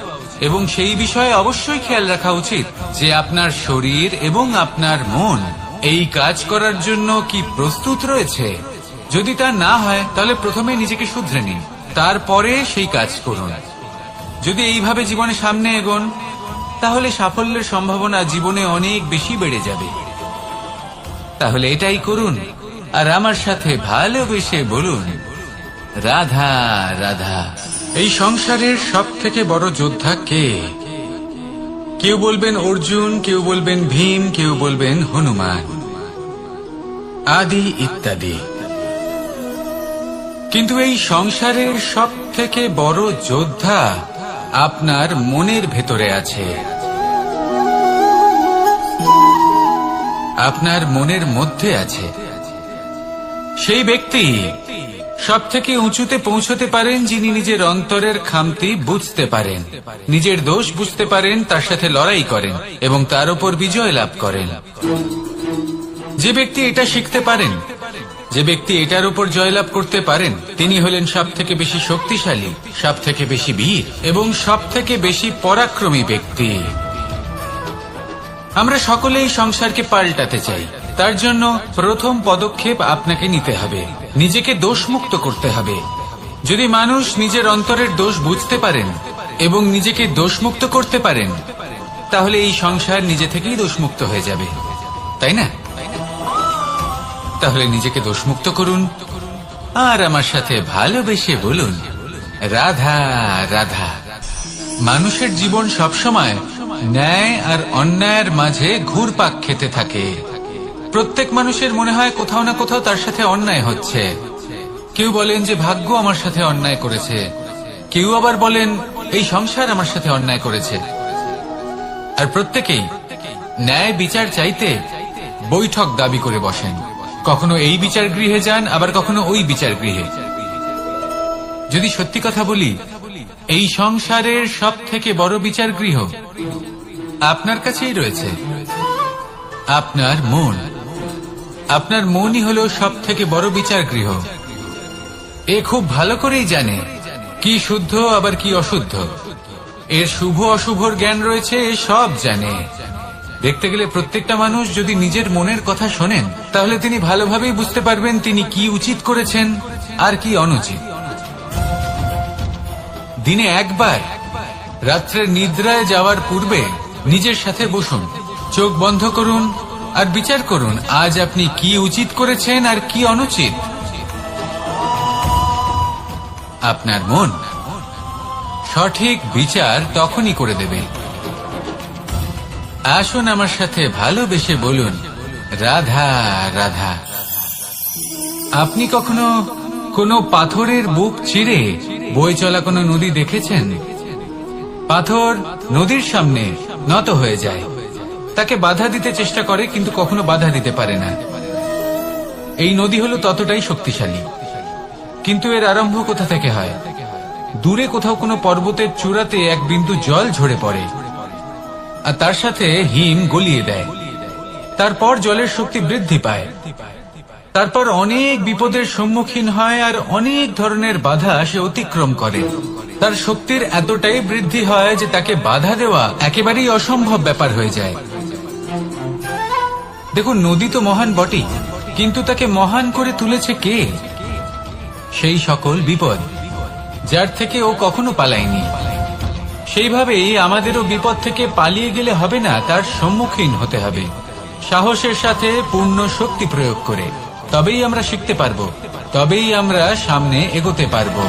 এবং সেই বিষয়ে অবশ্যই খেয়াল রাখা উচিত যে আপনার শরীর এবং আপনার মন এই কাজ করার জন্য কি প্রস্তুত রয়েছে। যদি তা না হয় তাহলে প্রথমে নিজেকে শুধরে নিন, তারপরে সেই কাজ করুন। যদি এইভাবে জীবনে সামনে এগোন তাহলে সাফল্যের সম্ভাবনা জীবনে অনেক বেশি বেড়ে যাবে। তাহলে এটাই করুন আর আমার সাথে ভালোবেসে বলুন, রাধা রাধা। এই সংসারের সব থেকে বড় যোদ্ধা কে? কেউ বলবেন অর্জুন, কেউ বলবেন ভীম, কেউ বলবেন হনুমান, আদি ইত্যাদি। কিন্তু এই সংসারের সব থেকে বড় যোদ্ধা আপনার মনের ভেতরে আছে, আপনার মনের মধ্যে আছে। সেই ব্যক্তি সব থেকে উঁচুতে পৌঁছতে পারেন যিনি নিজের অন্তরের খামতি বুঝতে পারেন, নিজের দোষ বুঝতে পারেন, তার সাথে লড়াই করেন এবং তার উপর বিজয় লাভ করেন। যে ব্যক্তি এটা শিখতে পারেন, যে ব্যক্তি এটার উপর জয়লাভ করতে পারেন, তিনি হলেন সব থেকে বেশি শক্তিশালী, সব থেকে বেশি বীর এবং সব থেকে বেশি পরাক্রমী ব্যক্তি। আমরা সকলেই সংসারকে পাল্টাতে চাই। তার জন্য প্রথম পদক্ষেপ আপনাকে নিতে হবে, নিজেকে দোষমুক্ত করতে হবে। যদি মানুষ নিজের অন্তরের দোষ বুঝতে পারেন এবং নিজেকে দোষমুক্ত করতে পারেন, তাহলে এই সংসার নিজে থেকেই দোষমুক্ত হয়ে যাবে, তাই না? তাহলে নিজেকে দোষমুক্ত করুন আর আমার সাথে ভালোবেসে বলুন, রাধা রাধা। মানুষের জীবন সবসময় ন্যায় আর অন্যায়ের মাঝে ঘুরপাক খেতে থাকে। প্রত্যেক মানুষের মনে হয় কোথাও না কোথাও তার সাথে অন্যায় হচ্ছে। কেউ বলেন যে ভাগ্য আমার সাথে অন্যায় করেছে, কেউ আবার বলেন এই সংসার আমার সাথে অন্যায় করেছে। আর প্রত্যেকেই ন্যায় বিচার চাইতে বৈঠক দাবি করে বসেন। কখনো এই বিচার গৃহে যান, আবার কখনো ওই বিচার গৃহে। যদি সত্যি কথা বলি, এই সংসারের সব থেকে বড় বিচার গৃহ আপনার কাছেই রয়েছে, আপনার মন। আপনার মনই হলো সব থেকে বড় বিচার গৃহ। এ খুব ভালো করেই জানে কি শুদ্ধ আবার কি অশুদ্ধ, এর শুভ অশুভর জ্ঞান রয়েছে, এ সব জানে। দেখতে গেলে প্রত্যেকটা মানুষ যদি নিজের মনের কথা শোনেন, তাহলে তিনি ভালোভাবেই বুঝতে পারবেন তিনি কি উচিত করেছেন আর কি অনুচিত। দিনে একবার রাত্রে নিদ্রায় যাওয়ার পূর্বে নিজের সাথে বসুন, চোখ বন্ধ করুন আর বিচার করুন আজ আপনি কি উচিত করেছেন আর কি অনুচিত। আপনার মন সঠিক বিচার তখনই করে দেবে। আসুন আমার সাথে ভালোবেসে বলুন, রাধা রাধা। আপনি কখনো কোনো পাথরের বুক চিরে বয়ে চলা কোনো নদী দেখেছেন? পাথর নদীর সামনে নত হয়ে যায়, তাকে বাধা দিতে চেষ্টা করে কিন্তু কখনো বাধা দিতে পারে না। এই নদী হলো ততটাই শক্তিশালী, কিন্তু এর আরম্ভ কোথা থেকে হয়? দূরে কোথাও কোনো পর্বতের চূড়াতে এক বিন্দু জল ঝরে পড়ে আর তার সাথে হিম গলিয়ে দেয়। তারপর জলের শক্তি বৃদ্ধি পায়, তারপর অনেক বিপদের সম্মুখীন হয় আর অনেক ধরনের বাধা সে অতিক্রম করে। তার শক্তির এতটাই বৃদ্ধি হয় যে তাকে বাধা দেওয়া একেবারেই অসম্ভব ব্যাপার হয়ে যায়। দেখুন, নদী তো মহান বটেই, কিন্তু তাকে মহান করে তুলেছে কে? সেই সকল বিপদ যার থেকে ও কখনো পালায়নি। সেইভাবেই আমাদেরও বিপদ থেকে পালিয়ে গেলে হবে না, তার সম্মুখীন হতে হবে সাহসের সাথে, পূর্ণ শক্তি প্রয়োগ করে। তবেই আমরা শিখতে পারবো, তবেই আমরা সামনে এগোতে পারবো।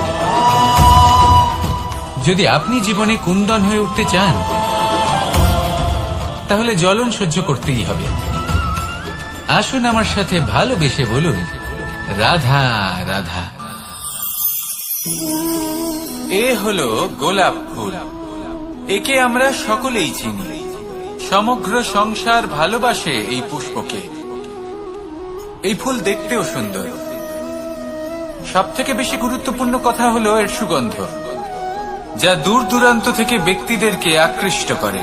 যদি আপনি জীবনে কুন্দন হয়ে উঠতে চান, তাহলে জ্বলন সহ্য করতেই হবে। আসুন আমার সাথে ভালোবেসে বলুন, রাধা রাধা। এ হলো গোলাপ ফুল। একে আমরা সকলেই চিনি। সমগ্র সংসার ভালোবাসে এই পুষ্পকে। এই ফুল দেখতেও সুন্দর। সবথেকে বেশি গুরুত্বপূর্ণ কথা হলো এর সুগন্ধ, যা দূর দূরান্ত থেকে ব্যক্তিদেরকে আকৃষ্ট করে।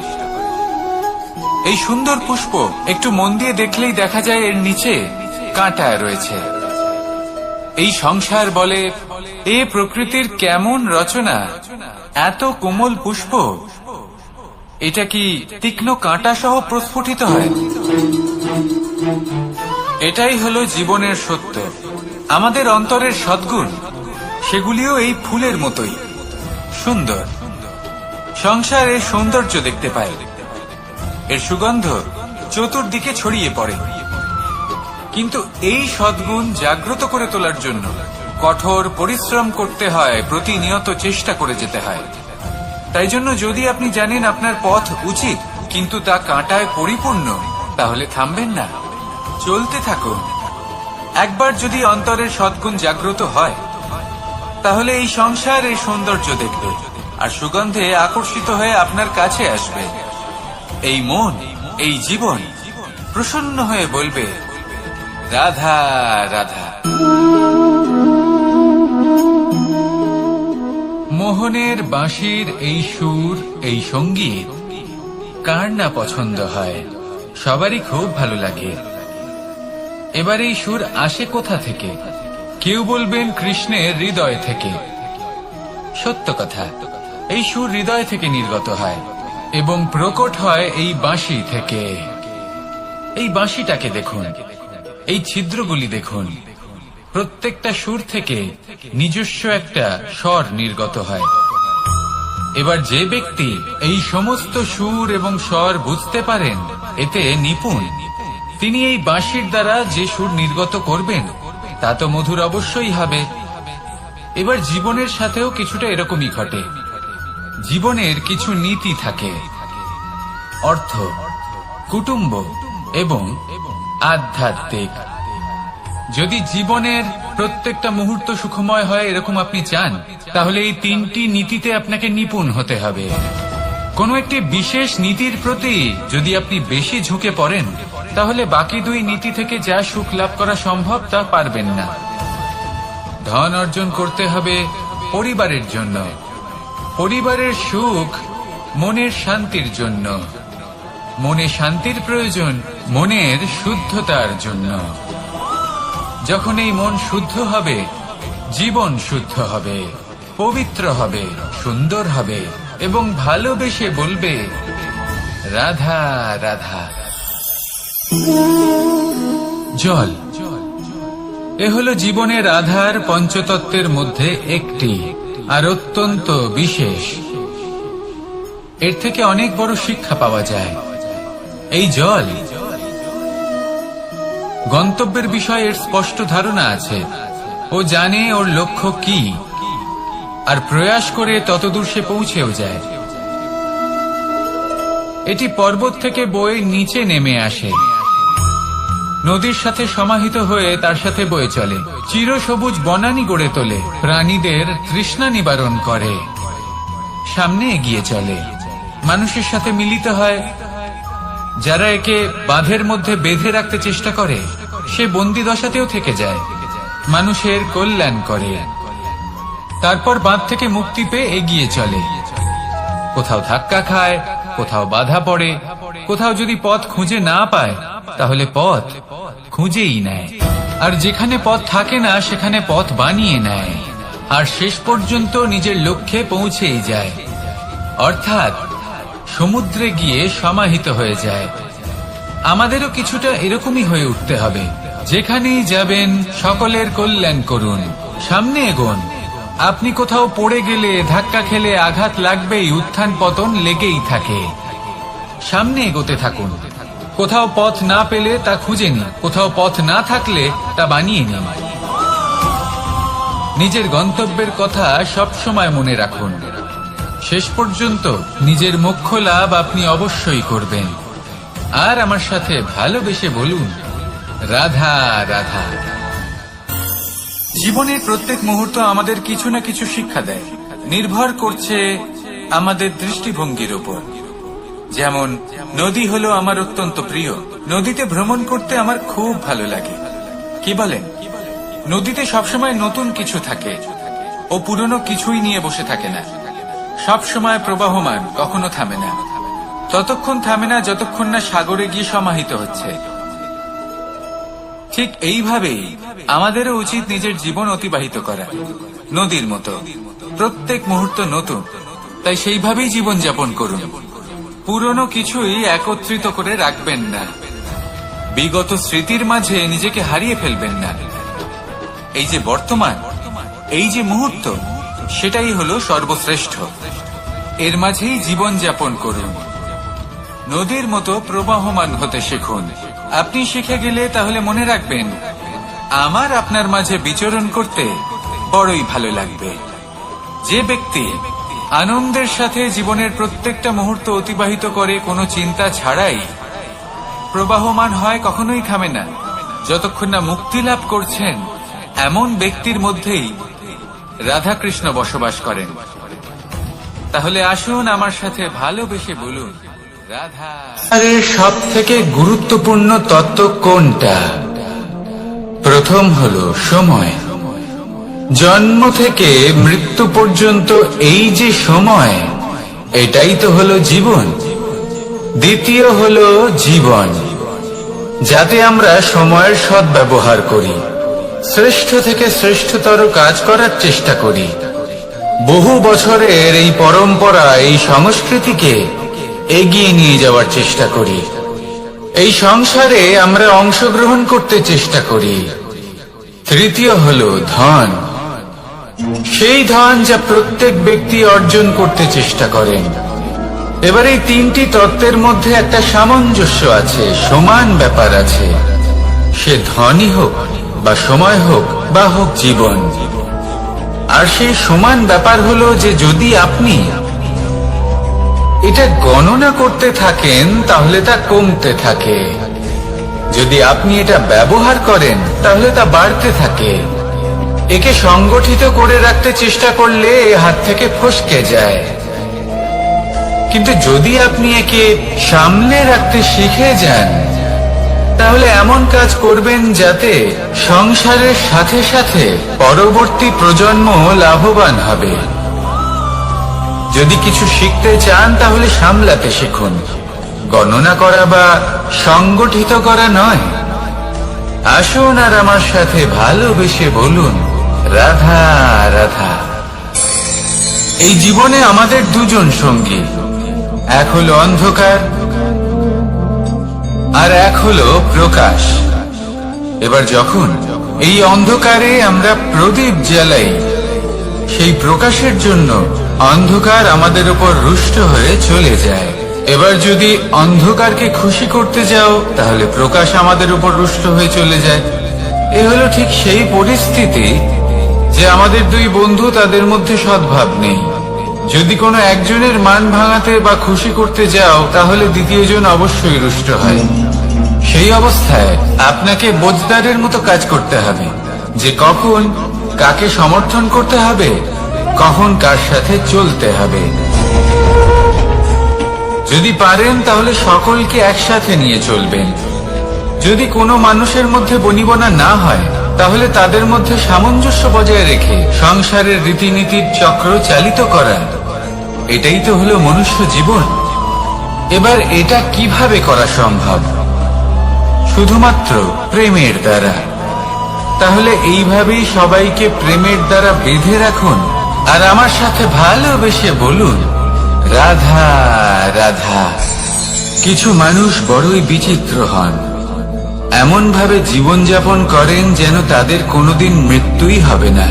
এই সুন্দর পুষ্প একটু মন দিয়ে দেখলেই দেখা যায় এর নিচে কাঁটা রয়েছে। এই সংসার বলে, এ প্রকৃতির কেমন রচনা, এত কোমল পুষ্প, এটা কি তীক্ষ্ণ কাঁটা সহ প্রস্ফুটিত হয়? এটাই হলো জীবনের সত্য। আমাদের অন্তরের সদ্গুণ, সেগুলিও এই ফুলের মতোই সুন্দর। সংসার এর সৌন্দর্য দেখতে পায়, এর সুগন্ধ চতুর্দিকে ছড়িয়ে পড়ে। কিন্তু এই সদ্গুণ জাগ্রত করে তোলার জন্য কঠোর পরিশ্রম করতে হয়, প্রতিনিয়ত চেষ্টা করে যেতে হয়। তাই জন্য যদি আপনি জানেন আপনার পথ উচিত কিন্তু তা কাঁটায় পরিপূর্ণ, তাহলে থামবেন না, চলতে থাকুন। একবার যদি অন্তরের সদ্গুণ জাগ্রত হয়, তাহলে এই সংসার এই সৌন্দর্য দেখবে আর সুগন্ধে আকর্ষিত হয়ে আপনার কাছে আসবে। এই মন, এই জীবন প্রসন্ন হয়ে বলবে, রাধা রাধা। মোহনের বাঁশির এই সুর, এই সঙ্গীত কার না পছন্দ হয়? সবারই খুব ভালো লাগে। এবার এই সুর আসে কোথা থেকে? কেউ বলবেন কৃষ্ণের হৃদয় থেকে। সত্য কথা, এই সুর হৃদয় থেকে নির্গত হয় এবং প্রকট হয় এই বাঁশি থেকে। এই বাঁশিটাকে দেখুন, এই ছিদ্রগুলি দেখুন। প্রত্যেকটা সুর থেকে নিজস্ব একটা স্বর নির্গত হয়। এবার যে ব্যক্তি এই সমস্ত সুর এবং স্বর বুঝতে পারেন, এতে নিপুণ, তিনি এই বাঁশির দ্বারা যে সুর নির্গত করবেন তা তো মধুর অবশ্যই হবে। এবার জীবনের সাথেও কিছুটা এরকমই ঘটে। জীবনের কিছু নীতি থাকে, অর্থ, কুটুম্ব এবং আধ্যাত্মিক। যদি জীবনের প্রত্যেকটা মুহূর্ত সুখময় হয় এরকম আপনি চান, তাহলে এই তিনটি নীতিতে আপনাকে নিপুণ হতে হবে। কোনো একটি বিশেষ নীতির প্রতি যদি আপনি বেশি ঝুঁকে পড়েন, তাহলে বাকি দুই নীতি থেকে যা সুখ লাভ করা সম্ভব তা পারবেন না। ধন অর্জন করতে হবে পরিবারের জন্য, পরিবারের সুখ মনের শান্তির জন্য, মনে শান্তির প্রয়োজন মনের শুদ্ধতার জন্য। যখন এই মন শুদ্ধ হবে, জীবন শুদ্ধ হবে, পবিত্র হবে, সুন্দর হবে এবং ভালোবেসে বলবে, রাধা রাধা। জল, এ হলো জীবনের আধার, পঞ্চতত্ত্বের মধ্যে একটি, আর অত্যন্ত বিশেষ। এর থেকে অনেক বড় শিক্ষা পাওয়া যায়। এই জল, গন্তব্যের বিষয়ে এর স্পষ্ট ধারণা আছে। ও জানে ওর লক্ষ্য কি, আর প্রয়াস করে ততদূর সে পৌঁছেও যায়। এটি পর্বত থেকে বয়ে নিচে নেমে আসে, নদীর সাথে সমাহিত হয়ে তার সাথে বয়ে চলে, চিরসবুজ বনানী গড়ে তোলে, প্রাণীদের তৃষ্ণা নিবারণ করে, সামনে এগিয়ে চলে, মানুষের সাথে মিলিত হয়। যারা একে বাঁধের মধ্যে বেঁধে রাখতে চেষ্টা করে, সে বন্দি দশাতেও থেকে যায়, মানুষের কল্যাণ করে। তারপর বাঁধ থেকে মুক্তি পেয়ে এগিয়ে চলে, কোথাও ধাক্কা খায়, কোথাও বাধা পড়ে, কোথাও যদি পথ খুঁজে না পায় তাহলে পথ খুঁজেই নেয়, আর যেখানে পথ থাকে না সেখানে পথ বানিয়ে নেয়, আর শেষ পর্যন্ত নিজের লক্ষ্যে পৌঁছেই যায়, অর্থাৎ সমুদ্রে গিয়ে সমাহিত হয়ে যায়। আমাদেরও কিছুটা এরকমই হয়ে উঠতে হবে। যেখানেই যাবেন সকলের কল্যাণ করুন, সামনে এগোন। আপনি কোথাও পড়ে গেলে, ধাক্কা খেলে আঘাত লাগবেই, উত্থান পতন লেগেই থাকে। সামনে এগোতে থাকুন। কোথাও পথ না পেলে তা খুঁজে নিন, কোথাও পথ না থাকলে তা বানিয়ে নিন। নিজের গন্তব্যের কথা সব সময় মনে রাখুন। শেষ পর্যন্ত নিজের মোক্ষ লাভ আপনি অবশ্যই করবেন। আর আমার সাথে ভালোবেসে বলুন, রাধা রাধা। জীবনের প্রত্যেক মুহূর্ত আমাদের কিছু না কিছু শিক্ষা দেয়। নির্ভর করছে আমাদের দৃষ্টিভঙ্গির উপর। যেমন নদী হলো আমার অত্যন্ত প্রিয়, নদীতে ভ্রমণ করতে আমার খুব ভালো লাগে। কি বলেন? নদীতে সবসময় নতুন কিছু থাকে, ও পুরনো কিছুই নিয়ে বসে থাকে না, সব সময় প্রবাহমান, কখনো থামে না। ততক্ষণ থামে না যতক্ষণ না সাগরে গিয়ে সমাহিত হচ্ছে। ঠিক এইভাবেই আমাদেরও উচিত নিজের জীবন অতিবাহিত করা, নদীর মতো। প্রত্যেক মুহূর্ত নতুন, তাই সেইভাবেই জীবন যাপন করুন। পুরনো কিছুই একত্রিত করে রাখবেন না, বিগত স্মৃতির মাঝে নিজেকে হারিয়ে ফেলবেন না। এই যে বর্তমান, এই যে মুহূর্ত, সেটাই হলো সর্বশ্রেষ্ঠ। এর মাঝেই জীবন যাপন করুন, নদীর মতো প্রবাহমান হতে শিখুন। আপনি শিখে গেলে তাহলে মনে রাখবেন, আমার আপনার মাঝে বিচরণ করতে বড়ই ভালো লাগবে। যে ব্যক্তি আনন্দের সাথে জীবনের প্রত্যেকটা মুহূর্ত অতিবাহিত করে কোনো চিন্তা ছাড়াই, প্রবাহমান হয়, কখনোই থামে না যতক্ষণ না মুক্তি লাভ করছেন, এমন ব্যক্তির মধ্যেই রাধাকৃষ্ণ বসবাস করেন। তাহলে আসুন আমার সাথে ভালোবেসে বলুন, রাধা। আরে সব থেকে গুরুত্বপূর্ণ তত্ত্ব কোনটা? প্রথম হলো সময়। জন্ম থেকে মৃত্যু পর্যন্ত এই যে সময়, এটাই তো হলো জীবন। দ্বিতীয় হলো জীবন, যাতে আমরা সময়ের সদ্ব্যবহার করি, শ্রেষ্ঠ থেকে শ্রেষ্ঠতর কাজ করার চেষ্টা করি। বহু বছরের এই পরম্পরা, এই সংস্কৃতিকে এগিয়ে নিয়ে যাওয়ার চেষ্টা করি। এই সংসারে আমরা অংশগ্রহণ করতে চেষ্টা করি। তৃতীয় হলো ধন, সেই ধন যা প্রত্যেক ব্যক্তি অর্জন করতে চেষ্টা করেন। এবার এই তিনটি তত্ত্বের মধ্যে একটা সামঞ্জস্য আছে, সমান ব্যাপার আছে। সে ধনই হোক বা সময় হোক বা হোক জীবন। আর সেই সমান ব্যাপার হলো যে যদি আপনি এটা গণনা করতে থাকেন তাহলে তা কমতে থাকে, যদি আপনি এটা ব্যবহার করেন তাহলে তা বাড়তে থাকে। একে সংগঠিত করে রাখতে চেষ্টা করলে এ হাত থেকে ফসকে যায়, কিন্তু যদি আপনি একে সামলে রাখতে শিখে যান, তাহলে এমন কাজ করবেন যাতে সংসারের সাথে সাথে পরবর্তী প্রজন্ম লাভবান হবে। যদি কিছু শিখতে চান তাহলে সামলাতে শিখুন, গণনা করা বা সংগঠিত করা নয়। আসুন আর আমার সাথে ভালোবেসে বলুন, রাধা রাধা। এই জীবনে আমাদের দুজন সঙ্গী, এক হলো অন্ধকার আর এক হলো প্রকাশ। এবার যখন এই অন্ধকারে আমরা প্রদীপ জ্বালাই, সেই প্রকাশের জন্য অন্ধকার আমাদের উপর রুষ্ট হয়ে চলে যায়। এবার যদি অন্ধকারকে খুশি করতে যাও, তাহলে প্রকাশ আমাদের উপর রুষ্ট হয়ে চলে যায়। এ হলো ঠিক সেই পরিস্থিতি যে আমাদের দুই বন্ধু, তাদের মধ্যে সদ্ভাব নেই। যদি কোনো একজনের মান ভাঙাতে বা খুশি করতে যাও, তাহলে দ্বিতীয়জন অবশ্যই রুষ্ট হয়। সেই অবস্থায় আপনাকে বোঝদারের মতো কাজ করতে হবে, যে কখন কাকে সমর্থন করতে হবে, কখন কার সাথে চলতে হবে। যদি পারেন তাহলে সকলকে একসাথে নিয়ে চলবেন। যদি কোনো মানুষের মধ্যে বনিবনা না হয়, তাহলে তাদের মধ্যে সামঞ্জস্য বজায় রেখে সংসারের রীতিনীতির চক্র চালিত করা, এটাই তো হলো মনুষ্য জীবন। এবার এটা কিভাবে করা সম্ভব? শুধুমাত্র প্রেমের দ্বারা। তাহলে এইভাবেই সবাইকে প্রেমের দ্বারা বেঁধে রাখুন, আর আমার সাথে ভালোবেসে বলুন, রাধা রাধা। কিছু মানুষ বড়ই বিচিত্র হন, এমন ভাবে জীবনযাপন করেন যেন তাদের কোনোদিন মৃত্যুই হবে না।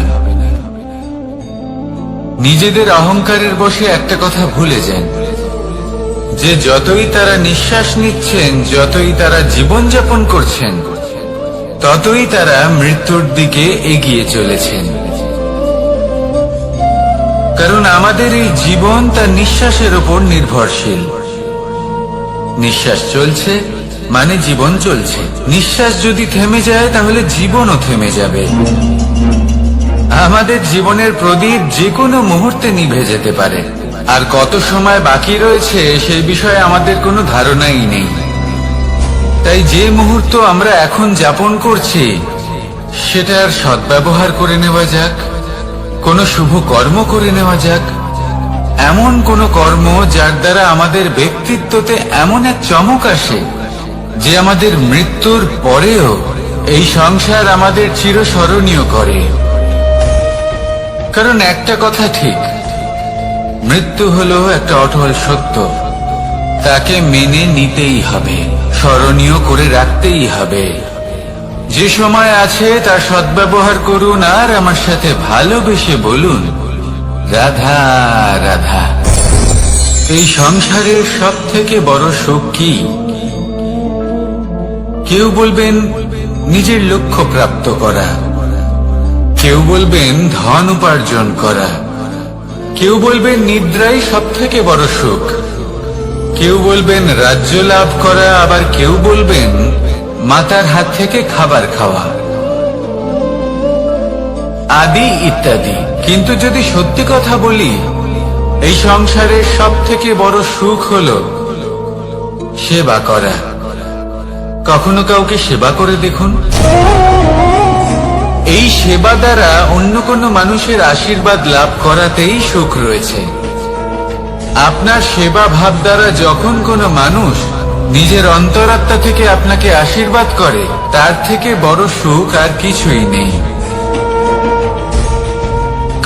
নিজেদের অহংকারের বশে একটা কথা ভুলে যান, যে যতই তারা নিঃশ্বাস নিচ্ছেন, যতই তারা জীবনযাপন করছেন, ততই তারা মৃত্যুর দিকে এগিয়ে চলেছেন। কারণ আমাদের এই জীবন তার নিঃশ্বাসের উপর নির্ভরশীল। নিঃশ্বাস চলছে মানে জীবন চলছে। নিঃশ্বাস যদি থেমে যায় তাহলে জীবনও থেমে যাবে। আমাদের জীবনের প্রদীপ যে কোনো মুহূর্তে নিভে যেতে পারে, আর কত সময় বাকি রয়েছে সেই বিষয়ে আমাদের কোনো ধারণাই নেই। তাই যে মুহূর্ত আমরা এখন যাপন করছি সেটার সদ্ব্যবহার করে নেওয়া যাক, কোনো শুভ কর্ম করে নেওয়া যাক, এমন কোনো কর্ম যার দ্বারা আমাদের ব্যক্তিত্বতে এমন এক চমক আসে যে আমাদের মৃত্যুর পরেও এই সংসার আমাদের চিরস্মরণীয় করে। কারণ একটা কথা ঠিক, মৃত্যু হলো একটা অটল সত্য, তাকে মেনে নিতেই হবে, স্মরণীয় করে রাখতেই হবে। যে সময় আছে তার সদ্ব্যবহার করুন আর আমার সাথে ভালোবেসে বলুন রাধা রাধা। এই সংসারের সব থেকে বড় সুখ কি? কেউ বলবেন নিজের লক্ষ্য প্রাপ্ত করা, কেউ বলবেন ধন উপার্জন করা, কেউ বলবেন নিদ্রাই সব থেকে বড় সুখ, কেউ বলবেন রাজ্য লাভ করা, আবার কেউ বলবেন মাতার হাত থেকে খাবার খাওয়া, আদি ইত্যাদি। কিন্তু যদি সত্যি কথা বলি, এই সংসারের সব থেকে বড় সুখ হলো সেবা করা। কখনো কাউকে সেবা করে দেখুন, এই সেবা দ্বারা অন্য কোনো মানুষের আশীর্বাদ লাভ করাতেই সুখ রয়েছে। আপনার সেবা ভাব দ্বারা যখন কোনো মানুষ নিজের অন্তরাত্মা থেকে আপনাকে আশীর্বাদ করে, তার থেকে বড় সুখ আর কিছুই নেই।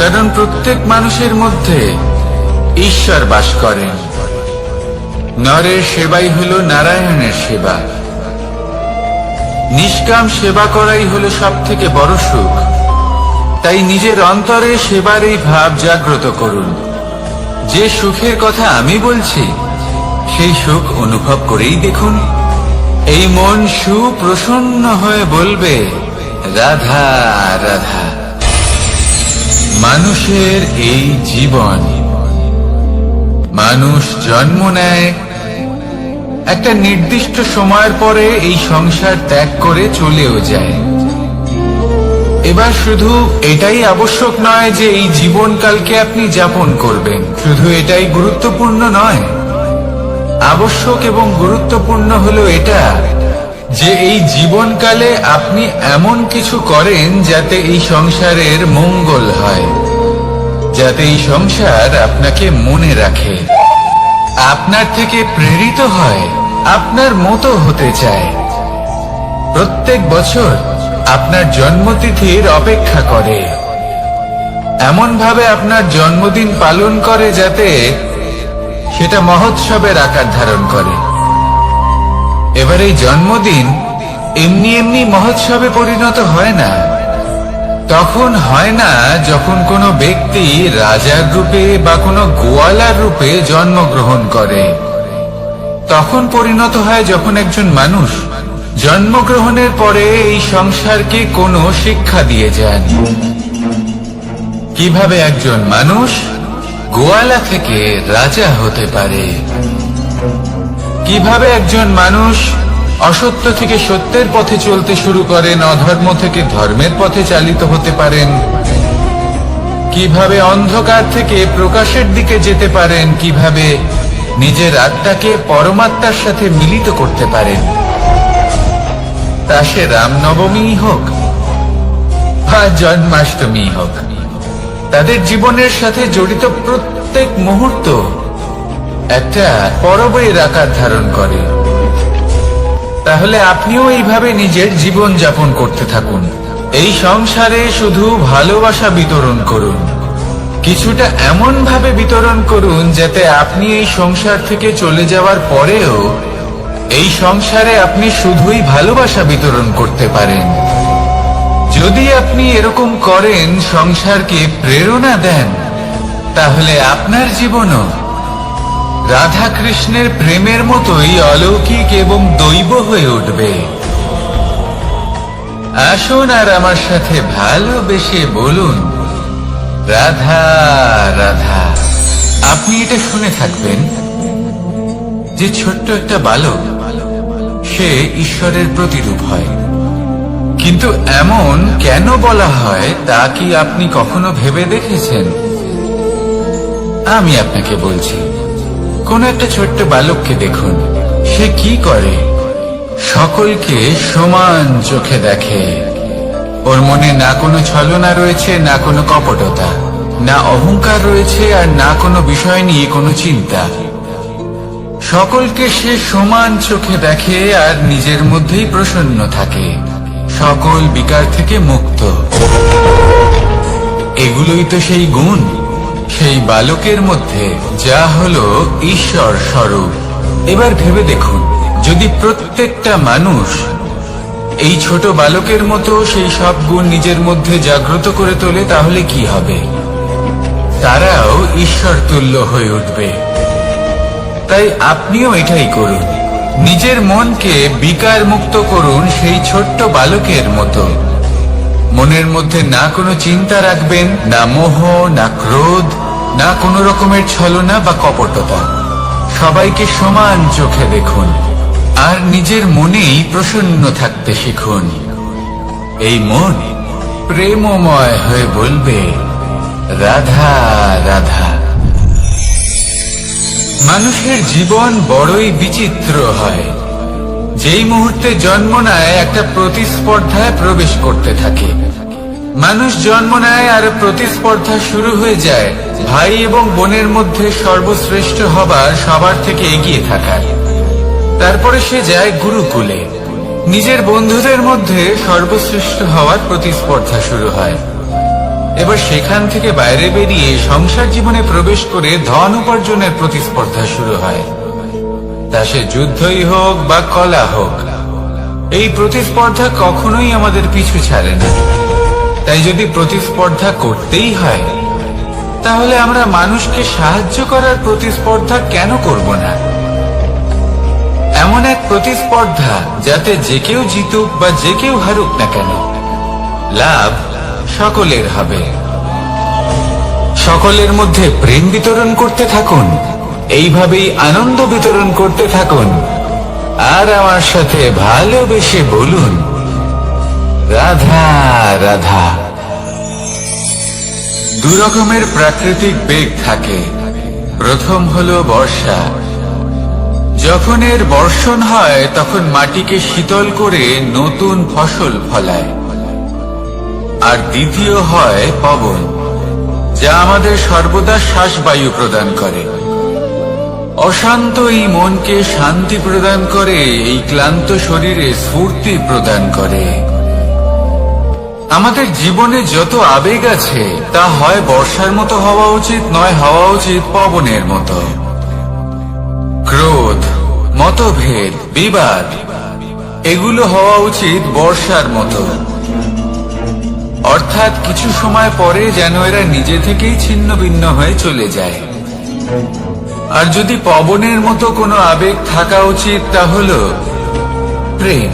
কারণ প্রত্যেক মানুষের মধ্যে ঈশ্বর বাস করেন। নরের সেবাই হলো নারায়ণের সেবা। নিষ্কাম সেবা করাই হলো সব থেকে বড় সুখ। তাই নিজের অন্তরে সেবার এই ভাব জাগ্রত করুন। যে সুখের কথা আমি বলছি সেই সুখ অনুভব করেই দেখুন। এই মন সুপ্রসন্ন হয়ে বলবে রাধা রাধা। মানুষের এই জীবন, মানুষ জন্ম নেয়, একটা নির্দিষ্ট সময়ের পরে এই সংসার ত্যাগ করে চলেও যায়। এবার শুধু এটাই আবশ্যক নয় যে এই জীবনকালকে আপনি যাপন করবেন, শুধু এটাই গুরুত্বপূর্ণ নয়। আবশ্যক এবং গুরুত্বপূর্ণ হলো এটা যে এই জীবনকালে আপনি এমন কিছু করেন যাতে এই সংসারের মঙ্গল হয়, যাতে এই সংসার আপনাকে মনে রাখে, আপনার থেকে প্রেরিত হয়, আপনার মতো হতে চায়। প্রত্যেক বছর আপনার জন্মতিথির অপেক্ষা করে, এমন ভাবে আপনার জন্মদিন পালন করে যাতে সেটা মহোৎসবের আকার ধারণ করে। এবার এই জন্মদিন এমনি এমনি মহোৎসবে পরিণত হয় না। তখন হয় না যখন কোনো ব্যক্তি রাজার রূপে বা কোনো গোয়ালার রূপে জন্মগ্রহণ করে। তখন পরিণত হয় যখন একজন মানুষ জন্মগ্রহণের পরে এই সংসারকে কোনো শিক্ষা দিয়ে যান। কিভাবে একজন মানুষ গোয়ালা থেকে রাজা হতে পারে, কিভাবে একজন মানুষ অসত্য থেকে সত্যের পথে চলতে শুরু করেন, অধর্ম থেকে ধর্মের পথে চালিত হতে পারেন, কিভাবে অন্ধকার থেকে প্রকাশের দিকে যেতে পারেন, কিভাবে নিজের আত্মাকে পরমাত্মার সাথে মিলিত করতে পারেন। তা সে রামনবমী হোক বা জন্মাষ্টমী হোক, তাদের জীবনের সাথে জড়িত প্রত্যেক মুহূর্ত একটা পরবের আকার ধারণ করে। তাহলে আপনিও এইভাবে নিজের জীবন যাপন করতে থাকুন। এই সংসারে শুধু ভালোবাসা বিতরণ করুন, কিছুটা এমন ভাবে বিতরণ করুন যাতে আপনি এই সংসার থেকে চলে যাওয়ার পরেও এই সংসারে আপনি শুধুই ভালোবাসা বিতরণ করতে পারেন। যদি আপনি এরকম করেন, সংসারকে প্রেরণা দেন, তাহলে আপনার জীবনও রাধা কৃষ্ণের প্রেমের মতোই অলৌকিক এবং দৈব হয়ে উঠবে। আসুন আর আমার সাথে ভালোবেসে বলুন রাধা রাধা। আপনি এটা শুনে থাকবেন যে ছোট্ট একটা বালক, সে ঈশ্বরের প্রতিরূপ হয়, কিন্তু এমন কেন বলা হয় তা কি আপনি কখনো ভেবে দেখেছেন? আমি আপনাকে বলছি। কোন একটা ছোট্ট বালককে দেখুন, সে কি করে? সকলকে সমান চোখে দেখে। ওর মনে না কোনো ছলনা রয়েছে, না কোনো কপটতা, না অহংকার রয়েছে, আর না কোনো বিষয় নিয়ে কোনো চিন্তা। সকলকে সে সমান চোখে দেখে আর নিজের মধ্যেই প্রসন্ন থাকে, সকল বিকার থেকে মুক্ত। এগুলোই তো সেই গুণ, সেই বালকের মধ্যে, যা হলো ঈশ্বর স্বরূপ। এবার ভেবে দেখুন, যদি প্রত্যেকটা মানুষ এই ছোট বালকের মতো সেই সব গুণ নিজের মধ্যে জাগ্রত করে তোলে, তাহলে কি হবে? তারাও ঈশ্বর তুল্য হয়ে উঠবে। তাই আপনিও এটাই করুন, নিজের মনকে বিকার মুক্ত করুন সেই ছোট্ট বালকের মতো। মনের মধ্যে না কোনো চিন্তা রাখবেন, না মোহ, না ক্রোধ, না কোনো রকমের ছলনা বা কপটতা। সবাইকে সমান চোখে দেখুন আর নিজের মনেই প্রসন্ন থাকতে শিখুন। এই মন প্রেমময় হয়ে বলবে, রাধা রাধা। মানুষের জীবন বড়ই বিচিত্র হয়। যেই মুহূর্তে জন্ম নেয় একটা প্রতিস্পর্ধায় প্রবেশ করতে থাকে। মানুষ জন্ম নেয় আর প্রতিস্পর্ধা শুরু হয়ে যায় ভাই এবং বোনের মধ্যে সর্বশ্রেষ্ঠ হবার, সবার থেকে এগিয়ে থাকার। তারপরে সে যায় গুরুকুলে। নিজের বন্ধুদের মধ্যে সর্বশ্রেষ্ঠ হওয়ার প্রতিস্পর্ধা শুরু হয়। এবার সেখান থেকে বাইরে বেরিয়ে সংসার জীবনে প্রবেশ করে ধন উপার্জনের প্রতিস্পর্ধা শুরু হয়। তা সে যুদ্ধই হোক বা কলা হোক, এই প্রতিস্পর্ধা কখনোই আমাদের পিছু ছাড়ে না। তাই যদি প্রতিস্পর্ধা করতেই হয়, তাহলে আমরা মানুষকে সাহায্য করার প্রতিস্পর্ধা কেন করব না? এমন এক প্রতিস্পর্ধা যাতে যে কেউ জিতুক বা যে কেউ হারুক না কেন, লাভ সকলের হবে। সকলের মধ্যে প্রেম বিতরণ করতে থাকুন, এইভাবেই আনন্দ বিতরণ করতে থাকুন। আর আমার সাথে ভালোবেসে বলুন, রাধা রাধা। দু রকমের প্রাকৃতিক বেগ থাকে। প্রথম হলো বর্ষা। যখন এর বর্ষণ হয় তখন মাটিকে শীতল করে নতুন ফসল ফলায়। আর দ্বিতীয় হয় পবন, যা আমাদের সর্বদা শ্বাসবায়ু প্রদান করে। অশান্ত এই মনকে শান্তি প্রদান করে, এই ক্লান্ত শরীরে স্ফূর্তি প্রদান করে। আমাদের জীবনে যত আবেগ আছে তা হয় বর্ষার মতো হওয়া উচিত, নয় হওয়া উচিত পবনের মতো। ক্রোধ, মতভেদ, বিবাদ, এগুলো হওয়া উচিত বর্ষার মতো। অর্থাৎ কিছু সময় পরে যেন এরা নিজে থেকেই ছিন্ন ভিন্ন হয়ে চলে যায়। আর যদি পবনের মতো কোনো আবেগ থাকা উচিত, তা হল প্রেম,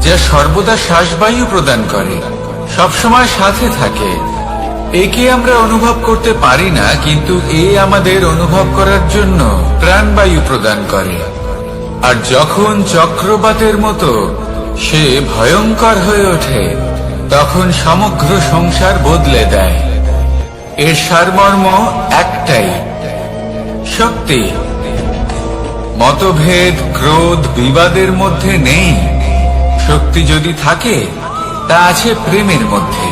যা সর্বদা শ্বাসবায়ু প্রদান করে, সবসময় সাথে থাকে। একে আমরা অনুভব করতে পারি না, কিন্তু এ আমাদের অনুভব করার জন্য প্রাণবায়ু প্রদান করে। আর যখন চক্রবাতের মতো সে ভয়ঙ্কর হয়ে ওঠে, তখন সমগ্র সংসার বদলে দেয়। এর সারমর্ম একটাই, শক্তি। মতভেদ, ক্রোধ, বিবাদের মধ্যে নেই। শক্তি যদি থাকে, তা আছে প্রেমের মধ্যে।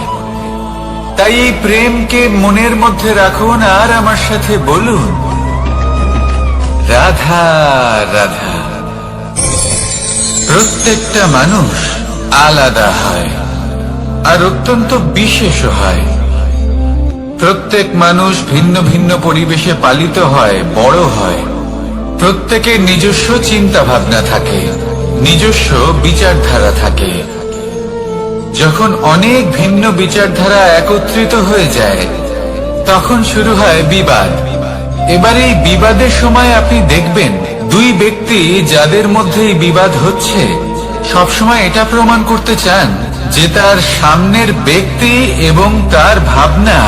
তাই এই প্রেমকে মনের মধ্যে রাখুন আর আমার সাথে বলুন, রাধা রাধা। প্রত্যেকটা মানুষ আলাদা হয় আর অত্যন্ত বিশেষ হয়। প্রত্যেক মানুষ ভিন্ন ভিন্ন পরিবেশে পালিত হয়, বড় হয়। প্রত্যেকের নিজস্ব চিন্তা ভাবনা থাকে, নিজস্ব বিচারধারা থাকে। যখন অনেক ভিন্ন বিচারধারা একত্রিত হয়ে যায়, তখন শুরু হয় বিবাদ। এবার এই বিবাদের সময় আপনি দেখবেন, দুই ব্যক্তি যাদের মধ্যে এই বিবাদ হচ্ছে, সবসময় এটা প্রমাণ করতে চান যে তার সামনের ব্যক্তি এবং তার ভাবনা,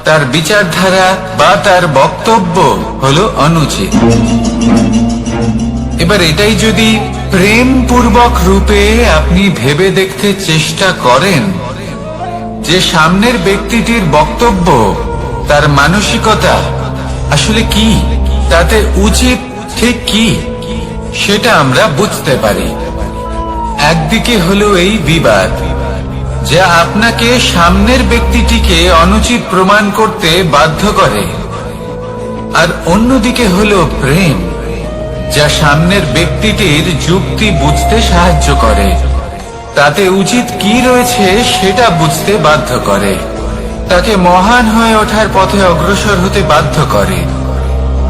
তার বিচারধারা বা তার বক্তব্য হলো অনুচিত। এবার এটাই যদি প্রেম পূর্বক রূপে আপনি ভেবে দেখতে চেষ্টা করেন যে সামনের ব্যক্তিটির বক্তব্য, তার মানসিকতা আসলে কি, তাতে উচিত ঠিক কি, সেটা আমরা বুঝতে পারি। একদিকে হলো এই বিবাদ, যা আপনাকে সামনের ব্যক্তিটিকে অনুচিত প্রমাণ করতে বাধ্য করে, আর অন্যদিকে হলো প্রেম, যা সামনের ব্যক্তিটির যুক্তি বুঝতে সাহায্য করে, তাতে উচিত কি রয়েছে সেটা বুঝতে বাধ্য করে, তাকে মহান হয়ে ওঠার পথে অগ্রসর হতে বাধ্য করে।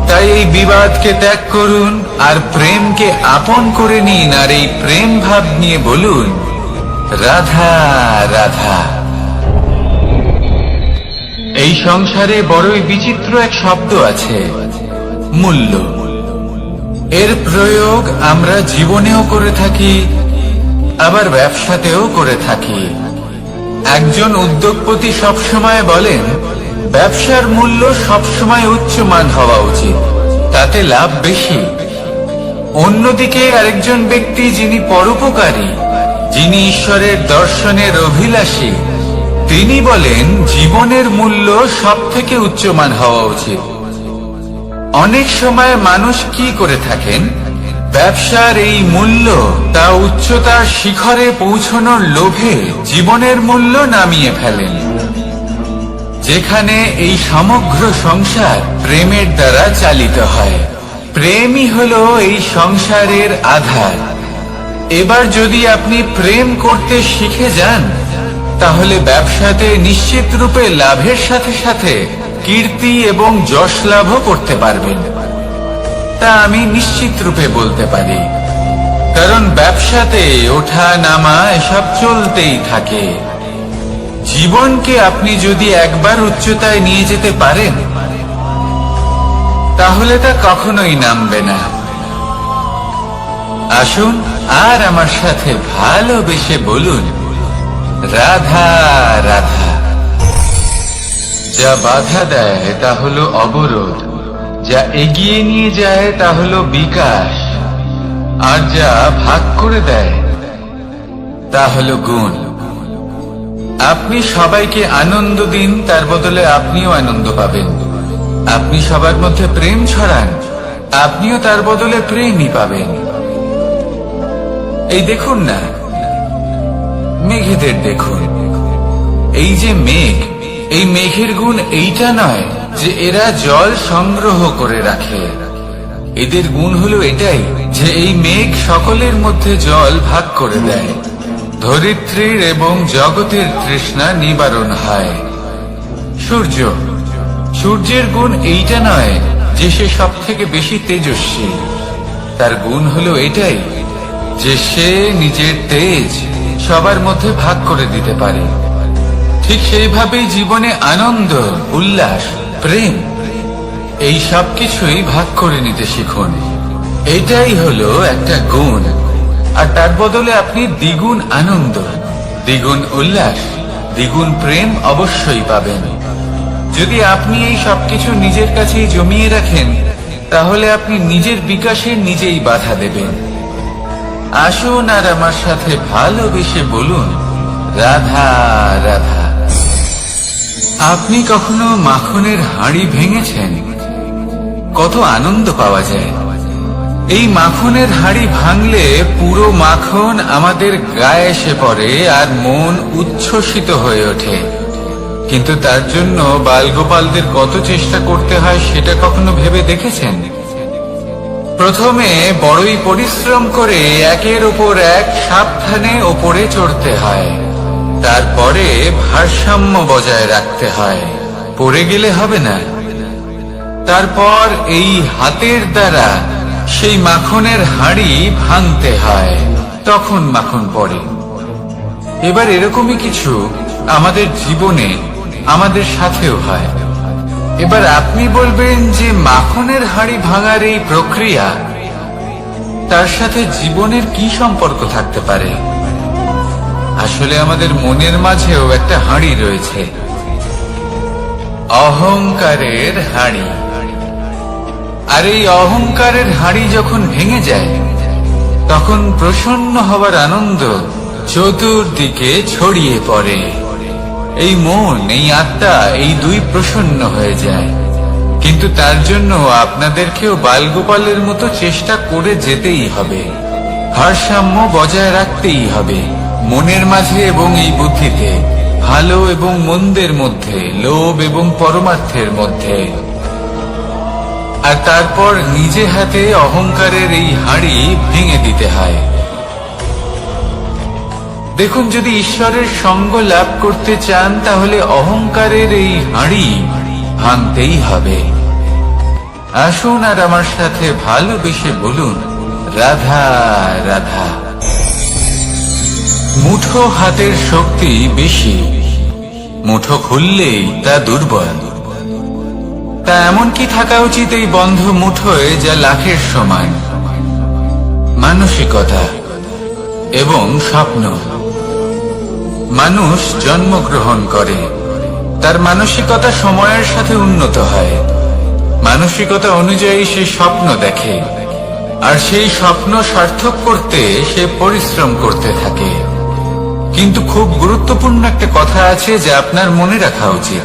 তাই এই বিবাদকে ত্যাগ করুন আর প্রেমকে আপন করে নিন, আর এই প্রেম ভাব নিয়ে বলুন, রাধা রাধা। এই সংসারে বড়ই বিচিত্র এক শব্দ আছে, মূল্য। এর প্রয়োগ আমরা জীবনেও করে থাকি, আবার ব্যবসাতেও করে থাকি। একজন উদ্যোগপতি সবসময় বলেন, ব্যবসার মূল্য সবসময় উচ্চমান হওয়া উচিত, তাতে লাভ বেশি। অন্যদিকে আরেকজন ব্যক্তি যিনি পরোপকারী, যিনি ঈশ্বরের দর্শনের অভিলাষী, তিনি বলেন জীবনের মূল্য সব থেকে উচ্চমান হওয়া উচিত। অনেক সময় মানুষ কি করে থাকেন, ব্যবসার এই মূল্য তা উচ্চতার শিখরে পৌঁছানোর লোভে জীবনের মূল্য নামিয়ে ফেলেন, যেখানে এই সমগ্র সংসার প্রেমের দ্বারা চালিত হয়। প্রেমই হলো এই সংসারের আধার। এবার যদি আপনি প্রেম করতে শিখে যান, তাহলে ব্যবসাতে নিশ্চিত রূপে লাভের সাথে সাথে কীর্তি এবং যশ লাভও করতে পারবেন, তা আমি নিশ্চিত রূপে বলতে পারি। কারণ ব্যবসাতে ওঠা নামা এসব চলতেই থাকে। জীবনকে আপনি যদি একবার উচ্চতায় নিয়ে যেতে পারেন, তাহলে তা কখনোই নামবে না। আসুন আর আমার সাথে ভালোবেসে বলুন, রাধা রাধা। যা বাধা দেয় তা হলো অবরোধ, যা এগিয়ে নিয়ে যায় তা হলো বিকাশ, আর যা ভাগ করে দেয় তা হলো গুণ। আপনি সবাইকে আনন্দ দিন, তার বদলে আপনিও আনন্দ পাবেন। আপনি সবার মধ্যে প্রেম ছড়ান, আপনিও তার বদলে প্রেমই পাবেন। এই দেখুন না, মেঘেদের দেখুন। এই যে মেঘ, এই মেঘের গুণ এইটা নয় যে এরা জল সংগ্রহ করে রাখে। এদের গুণ হলো এটাই যে এই মেঘ সকলের মধ্যে জল ভাগ করে দেয়। ধরিত্রীর এবং জগতের তৃষ্ণা নিবারণ হয়। সূর্য, সূর্যের গুণ এইটা নয় যে সে সব থেকে বেশি তেজস্বী। তার গুণ হলো এটাই যে সে নিজের তেজ সবার মধ্যে ভাগ করে দিতে পারে। ঠিক সেইভাবেই জীবনে আনন্দ, উল্লাস, প্রেম এই সব কিছুই ভাগ করে নিতে শিখুন। এটাই হলো একটা গুণ, আর তার বদলে আপনি দ্বিগুণ আনন্দ, দ্বিগুণ উল্লাস, দ্বিগুণ প্রেম অবশ্যই পাবেন। যদি আপনি এই সবকিছু নিজের কাছেই জমিয়ে রাখেন, তাহলে আপনি নিজের বিকাশে নিজেই বাধা দেবেন। আসুন আর আমার সাথে ভালোবেসে বলুন, রাধা রাধা। আপনি কখনো মাখনের হাঁড়ি ভেঙেছেন? কত আনন্দ পাওয়া যায়। এই মাখনের হাঁড়ি ভাঙলে পুরো মাখন আমাদের গায়ে এসে পড়ে আর মন উচ্ছ্বসিত হয়ে ওঠে। কিন্তু তার জন্য বালগোপালদের কত চেষ্টা করতে হয় সেটা কখনো ভেবে দেখেছেন? প্রথমে বড়ই পরিশ্রম করে একের উপর এক সাবধানে ওপরে চড়তে হয়, তারপরে ভারসাম্য বজায় রাখতে হয়, পড়ে গেলে হবে না। তারপর এই হাতের দ্বারা সেই মাখনের হাঁড়ি ভাঙতে হয়, তখন মাখন পড়ে। এবার এরকমই কিছু আমাদের জীবনে আমাদের সাথেও হয়। এবার আপনি বলবেন যে মাখনের হাঁড়ি ভাঙার এই প্রক্রিয়া, তার সাথে জীবনের কি সম্পর্ক থাকতে পারে? আসলে আমাদের মনের মাঝেও একটা হাঁড়ি রয়েছে, অহংকারের হাঁড়ি। আর এই অহংকারের হাঁড়ি যখন ভেঙে যায়, তখন প্রসন্ন হবার আনন্দ চতুর্দিকে ছড়িয়ে পড়ে। এই মন, এই আত্মা, এই দুই প্রসন্ন হয়ে যায়। কিন্তু তার জন্য আপনাদেরকেও বালগোপালের মতো চেষ্টা করে যেতেই হবে। ভারসাম্য বজায় রাখতেই হবে মনের মাঝে এবং এই বুদ্ধিতে, ভালো এবং মন্দের মধ্যে, লোভ এবং পরমার্থের মধ্যে। আর তারপর নিজে হাতে অহংকারের এই হাঁড়ি ভেঙে দিতে হয়। দেখুন, যদি ঈশ্বরের সঙ্গ লাভ করতে চান তাহলে অহংকারের এই হাঁড়ি ভাঙতেই হবে। আসুন আর আমার সাথে ভালোবেসে বলুন, রাধা রাধা। মুঠো হাতের শক্তি বেশি, মুঠো খুললেই তা দুর্বল। তা এমন কি থাকা উচিত এই বন্ধ মুঠোয় যা লাখের সমান? মানসিকতা এবং স্বপ্ন। মানুষ জন্মগ্রহণ করে, তার মানসিকতা সময়ের সাথে উন্নত হয়। মানসিকতা অনুযায়ী সে স্বপ্ন দেখে, আর সেই স্বপ্ন সার্থক করতে সে পরিশ্রম করতে থাকে। কিন্তু খুব গুরুত্বপূর্ণ একটা কথা আছে যা আপনার মনে রাখা উচিত।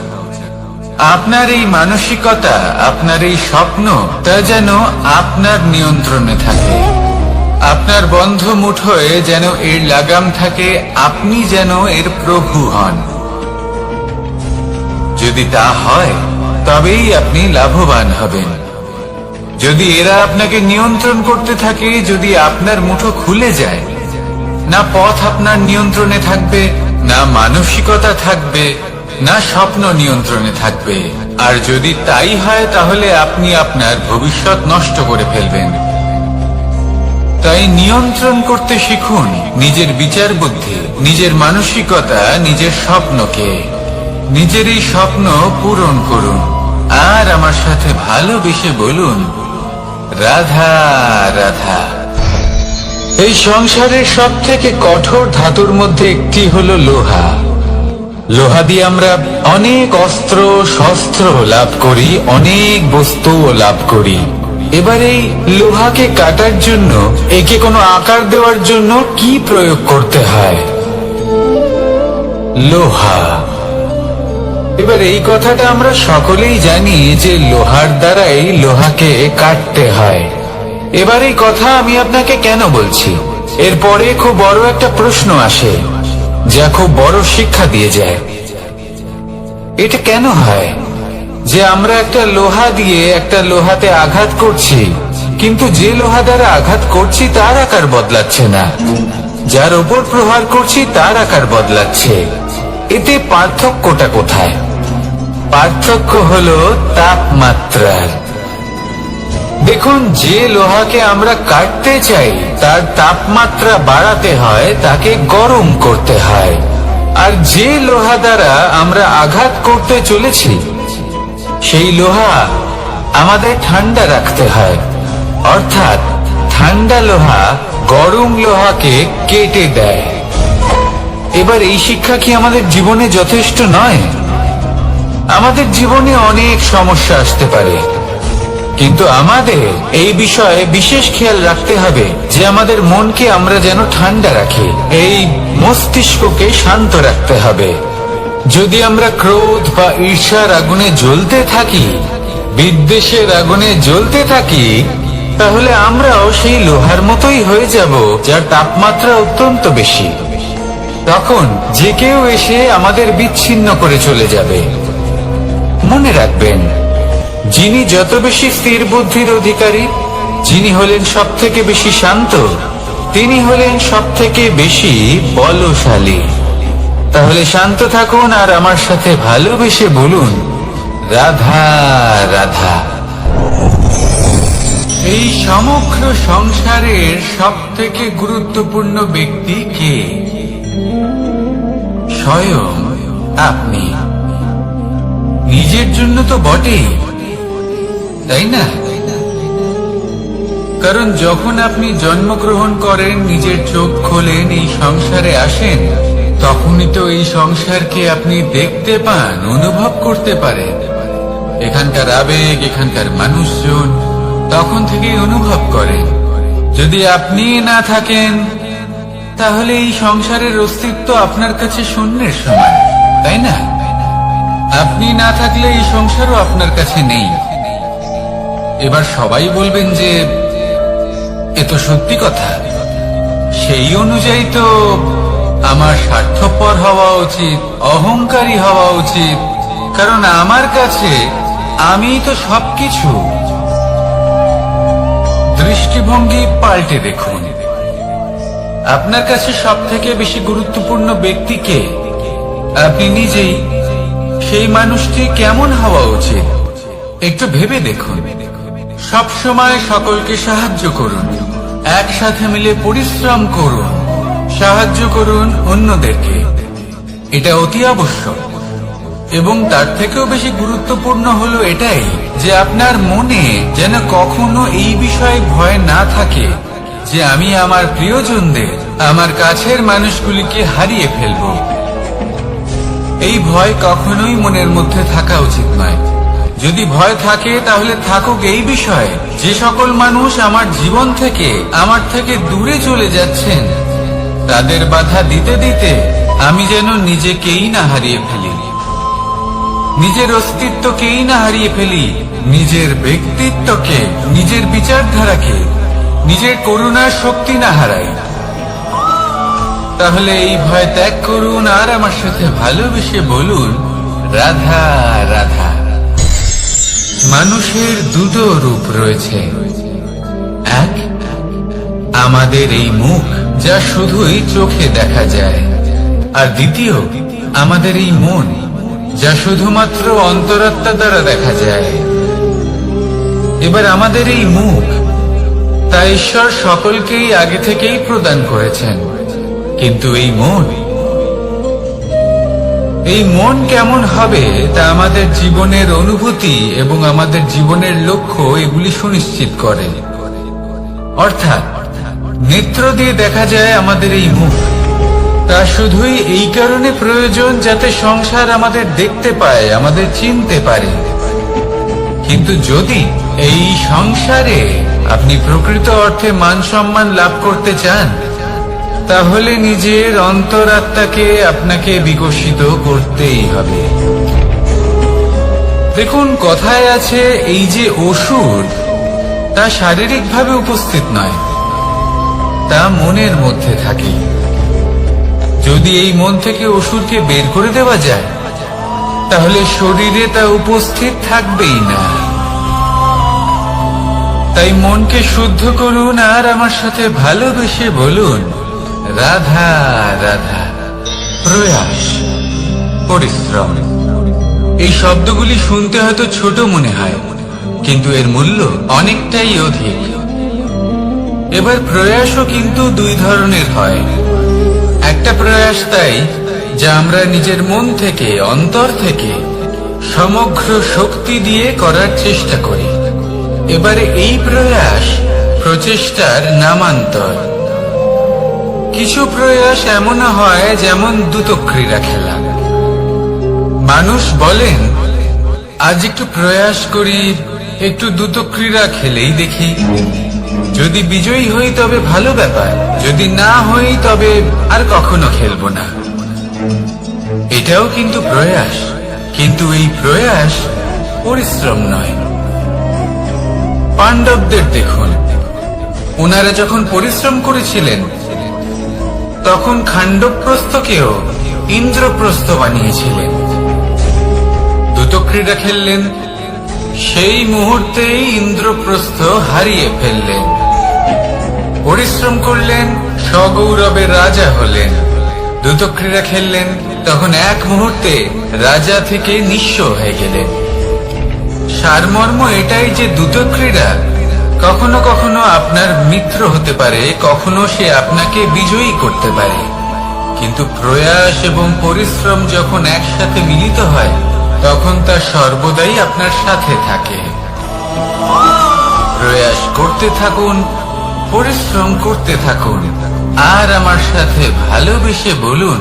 আপনার এই মানসিকতা, আপনার এই স্বপ্ন, তা যেন আপনার নিয়ন্ত্রণে থাকে। আপনার বন্ধ মুঠোয় যেন এর লাগাম থাকে, আপনি যেন এর প্রভু হন। যদি তা হয় তবেই আপনি লাভবান হবেন। যদি এরা আপনাকে নিয়ন্ত্রণ করতে থাকে, যদি আপনার মুঠো খুলে যায়, না পথ আপনার নিয়ন্ত্রণে থাকবে, না মানসিকতা থাকবে, না স্বপ্ন নিয়ন্ত্রণে থাকবে। আর যদি তাই হয় তাহলে আপনি আপনার ভবিষ্যৎ নষ্ট করে ফেলবেন। তাই নিয়ন্ত্রণ করতে শিখুন নিজের বিচার বুদ্ধি, নিজের মানসিকতা, নিজের স্বপ্নকে। নিজের এই স্বপ্ন পূরণ করুন আর আমার সাথে ভালোবেসে বলুন, রাধা রাধা। এই সংসারের সব থেকে কঠোর ধাতুর মধ্যে একটি হলো লোহা। লোহা দিয়ে আমরা অনেক অস্ত্র শস্ত্র লাভ করি, অনেক বস্তুও লাভ করি। এবার এই লোহাকে কাটার জন্য, একে কোনো আকার দেওয়ার জন্য কি প্রয়োগ করতে হয়? লোহা। এবার এই কথাটা আমরা সকলেই জানি যে লোহার দ্বারাই লোহাকে কাটতে হয়। এবার এই কথা আমি আপনাকে কেন বলছি? এরপরে খুব বড় একটা প্রশ্ন আসে যা খুব বড় শিক্ষা দিয়ে যায়। এটা কেন হয় যে আমরা একটা লোহা দিয়ে একটা লোহাতে আঘাত করছি, কিন্তু যে লোহা দ্বারা আঘাত করছি তার আকার বদলাচ্ছে না, যার ওপর প্রহার করছি তার আকার বদলাচ্ছে? এতে পার্থক্যটা কোথায়? পার্থক্য হলো তাপমাত্রার। দেখুন, যে লোহাকে আমরা কাটতে চাই তার তাপমাত্রা বাড়াতে হয়, তাকে গরম করতে হয়। আর যে লোহা দ্বারা আমরা আঘাত করতে চলেছি সেই লোহা আমাদের ঠান্ডা রাখতে হয়। অর্থাৎ ঠান্ডা লোহা গরম লোহাকে কেটে দেয়। এবার এই শিক্ষা কি আমাদের জীবনে যথেষ্ট নয়? আমাদের জীবনে অনেক সমস্যা আসতে পারে, কিন্তু আমাদের এই বিষয়ে বিশেষ খেয়াল রাখতে হবে যে আমাদের মনকে আমরা যেন ঠান্ডা রাখি, এই মস্তিষ্ককে শান্ত রাখতে হবে। যদি আমরা ক্রোধ বা ঈর্ষার আগুনে জ্বলতে থাকি, বিদ্বেষের আগুনে জ্বলতে থাকি, তাহলে আমরাও সেই লোহার মতোই হয়ে যাব যার তাপমাত্রা অত্যন্ত বেশি। তখন যে কেউ এসে আমাদের বিচ্ছিন্ন করে চলে যাবে। মনে রাখবেন, যিনি যত বেশি স্থির বুদ্ধির অধিকারী, যিনি হলেন সব থেকে বেশি শান্ত, তিনি হলেন সব থেকে বেশি বলশালী। তাহলে শান্ত থাকুন আর আমার সাথে ভালোবেসে বলুন, রাধা রাধা। এই সমগ্র সংসারের সব থেকে গুরুত্বপূর্ণ ব্যক্তি কে? স্বয়ং আপনি। নিজের জন্য তো বটেই, তাই না? কারণ যখন আপনি জন্মগ্রহণ করেন, নিজের চোখ খোলেন, এই সংসারে আসেন, তখনই তো এই সংসারকে আপনি দেখতে পান, অনুভব করতে পারেন। এখানকার আবেগ, এখানকার মানুষজন তখন থেকেই অনুভব করেন। যদি আপনি না থাকেন তাহলে এই সংসারের অস্তিত্ব আপনার কাছে শূন্যের সমান, তাই না? আপনি না থাকলে এই সংসারও আপনার কাছে নেই। এবার সবাই বলবেন যে এ তো সত্যি কথা, সেই অনুযায়ী তো আমার স্বার্থপর হওয়া উচিত, অহংকারী হওয়া উচিত, কারণ আমার কাছে আমি তো সবকিছু। দৃষ্টিভঙ্গি পাল্টে দেখুন। আপনার কাছে সব থেকে বেশি গুরুত্বপূর্ণ ব্যক্তি কে? আপনি নিজেই। সেই মানুষটি কেমন হওয়া উচিত একটু ভেবে দেখুন। সব সময় সকলকে সাহায্য করুন, একসাথে মিলে পরিশ্রম করুন, সাহায্য করুন অন্যদেরকে। এটা অতি আবশ্যক। এবং তার থেকেও বেশি গুরুত্বপূর্ণ হলো এটাই যে আপনার মনে যেন কখনো এই বিষয়ে ভয় না থাকে যে আমি আমার প্রিয়জনদের, আমার কাছের মানুষগুলিকে হারিয়ে ফেলব। এই ভয় কখনোই মনের মধ্যে থাকা উচিত নয়। যদি ভয় থাকে তাহলে থাকুক এই বিষয়ে যে সকল মানুষ আমার জীবন থেকে, আমার থেকে দূরে চলে যাচ্ছেন, তাদের বাধা দিতে দিতে আমি যেন নিজেকেই না হারিয়ে ফেলি, নিজের অস্তিত্বকেই না হারিয়ে ফেলি, নিজের ব্যক্তিত্বকে, নিজের বিচারধারাকে, নিজের করুণার শক্তি না হারাই। তাহলে এই ভয় ত্যাগ করুন আর আমার সাথে ভালোবেসে বলুন, রাধা রাধা। মানুষের দুটো রূপ রয়েছে। এক, আমাদের এই মুখ যা শুধুই চোখে দেখা যায়, আর দ্বিতীয় আমাদের এই মন যা শুধুমাত্র অন্তরাত্মা দ্বারা দেখা যায়। এবার আমাদের এই মুখ তা ঈশ্বর সকলকেই আগে থেকেই প্রদান করেছেন, কিন্তু এই মন কেমন হবে তা আমাদের জীবনের অনুভূতি এবং আমাদের জীবনের লক্ষ্য এগুলি সুনিশ্চিত করে। অর্থাৎ নেত্র দিয়ে দেখা যায় আমাদের এই মুখ, তা শুধুই এই কারণে প্রয়োজন যাতে সংসার আমাদের দেখতে পায়, আমাদের চিনতে পারে। কিন্তু যদি এই সংসারে আপনি প্রকৃত অর্থে মান সম্মান লাভ করতে চান, তাহলে নিজের অন্তরাত্মাকে আপনাকে বিকশিত করতেই হবে। দেখুন, কথায় আছে এই যে অসুর, তা শারীরিকভাবে উপস্থিত নয়, তা মনের মধ্যে থাকে। যদি এই মন থেকে অসুরকে বের করে দেওয়া যায়, তাহলে শরীরে তা উপস্থিত থাকবেই না। তাই মনকে শুদ্ধ করুন আর আমার সাথে ভালোবেসে বলুন, রাধা রাধা। প্রয়াস, পরিশ্রম, এই শব্দগুলি শুনতে হয়তো ছোট মনে হয়, কিন্তু এর মূল্য অনেকটাই অধিক। এবার প্রয়াসও কিন্তু দুই ধরনের হয়। একটা প্রয়াস তাই যা আমরা নিজের মন থেকে, অন্তর থেকে সমগ্র শক্তি দিয়ে করার চেষ্টা করি। এবারে এই প্রয়াস প্রচেষ্টার নামান্তর। কিছু প্রয়াস এমন হয় যেমন দ্রুতক্রীড়া খেলা। মানুষ বলেন, আজ একটু প্রয়াস করি, একটু দ্রুতক্রীড়া খেলেই দেখি, যদি বিজয়ী হই তবে ভালো ব্যাপার, যদি না হই তবে আর কখনো খেলবো না। এটাও কিন্তু প্রয়াস, কিন্তু এই প্রয়াস পরিশ্রম নয়। পাণ্ডবদের দেখুন, ওনারা যখন পরিশ্রম করেছিলেন তখন খাণ্ডবপ্রস্থকেও ইন্দ্রপ্রস্থ বানিয়েছিলেন। দ্রুতক্রীড়া খেললেন, সেই মুহূর্তেই ইন্দ্রপ্রস্থ হারিয়ে ফেললেন। পরিশ্রম করলেন, সগৌরবে রাজা হলেন। দ্রুতক্রীড়া খেললেন, তখন এক মুহূর্তে রাজা থেকে নিঃস্ব হয়ে গেলেন। সারমর্ম এটাই যে দ্রুতক্রীড়া কখনো কখনো আপনার মিত্র হতে পারে, কখনো সে আপনাকে বিজয়ী করতে পারে, কিন্তু প্রয়াস এবং পরিশ্রম যখন একসাথে মিলিত হয় তখন তা সর্বদাই আপনার সাথে থাকে। প্রয়াস করতে থাকুন, পরিশ্রম করতে থাকুন, আর আমার সাথে ভালোবেসে বলুন,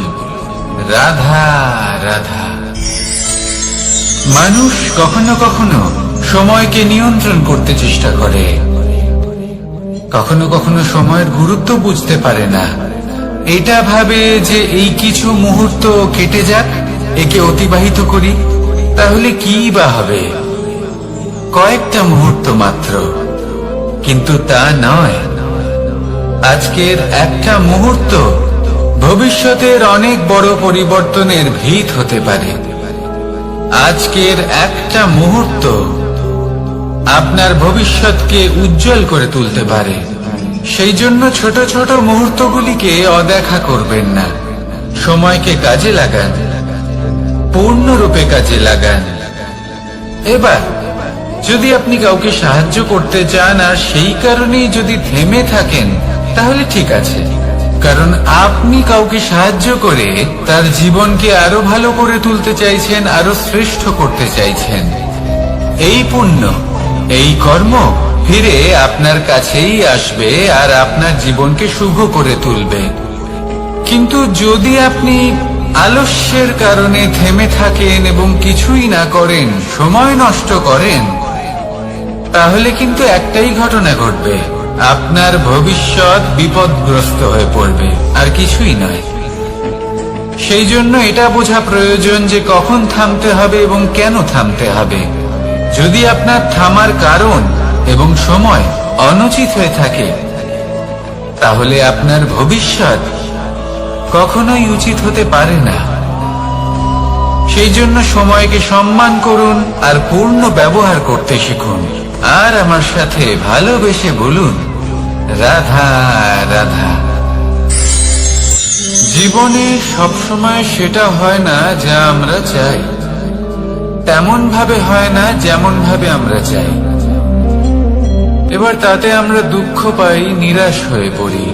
রাধা রাধা। মানুষ কখনো কখনো সময়কে নিয়ন্ত্রণ করতে চেষ্টা করে, কখনো কখনো সময়ের গুরুত্ব বুঝতে পারে না। এটা ভাবে যে এই কিছু মুহূর্ত কেটে যাক, একে অতিবাহিত করি, তাহলে কি বা হবে, কয়েকটা মুহূর্ত মাত্র। কিন্তু তা নয়। আজকের একটা মুহূর্ত ভবিষ্যতের অনেক বড় পরিবর্তনের ভিত হতে পারে। আজকের একটা মুহূর্ত আপনার ভবিষ্যৎকে উজ্জ্বল করে তুলতে পারে। সেই জন্য ছোট ছোট মুহূর্তগুলিকে অদেখা করবেন না। সময়কে কাজে লাগান, পূর্ণরূপে কাজে লাগান। এবার যদি আপনি কাউকে সাহায্য করতে চান আর সেই কারণেই যদি থেমে থাকেন, তাহলে ঠিক আছে, কারণ আপনি কাউকে সাহায্য করে তার জীবনকে আরো ভালো করে তুলতে চাইছেন, আরো শ্রেষ্ঠ করতে চাইছেন। এই পুণ্য, এই কর্ম ফিরে আপনার কাছেই আসবে আর আপনার জীবনকে শুভ করে তুলবে। কিন্তু যদি আপনি আলস্যের কারণে থেমে থাকেন এবং কিছুই না করেন, সময় নষ্ট করেন, তাহলে কিন্তু একটাই ঘটনা ঘটবে, আপনার ভবিষ্যৎ বিপদগ্রস্ত হয়ে পড়বে, আর কিছুই নয়। সেই জন্য এটা বোঝা প্রয়োজন যে কখন থামতে হবে এবং কেন থামতে হবে। যদি আপনার থামার কারণ এবং সময় অনুচিত হয়ে থাকে, তাহলে আপনার ভবিষ্যৎ কখনোই উচিত হতে পারে না। সেই জন্য সময়কে সম্মান করুন আর পূর্ণ ব্যবহার করতে শিখুন। আর আমার সাথে ভালোবেসে বলুন, রাধা রাধা। জীবনে সবসময় সেটা হয় না যা আমরা চাই, তেমন ভাবে হয় না যেমন ভাবে আমরা চাই। এবার তাতে আমরা দুঃখ পাই, নিরাশ হয়ে পড়ি,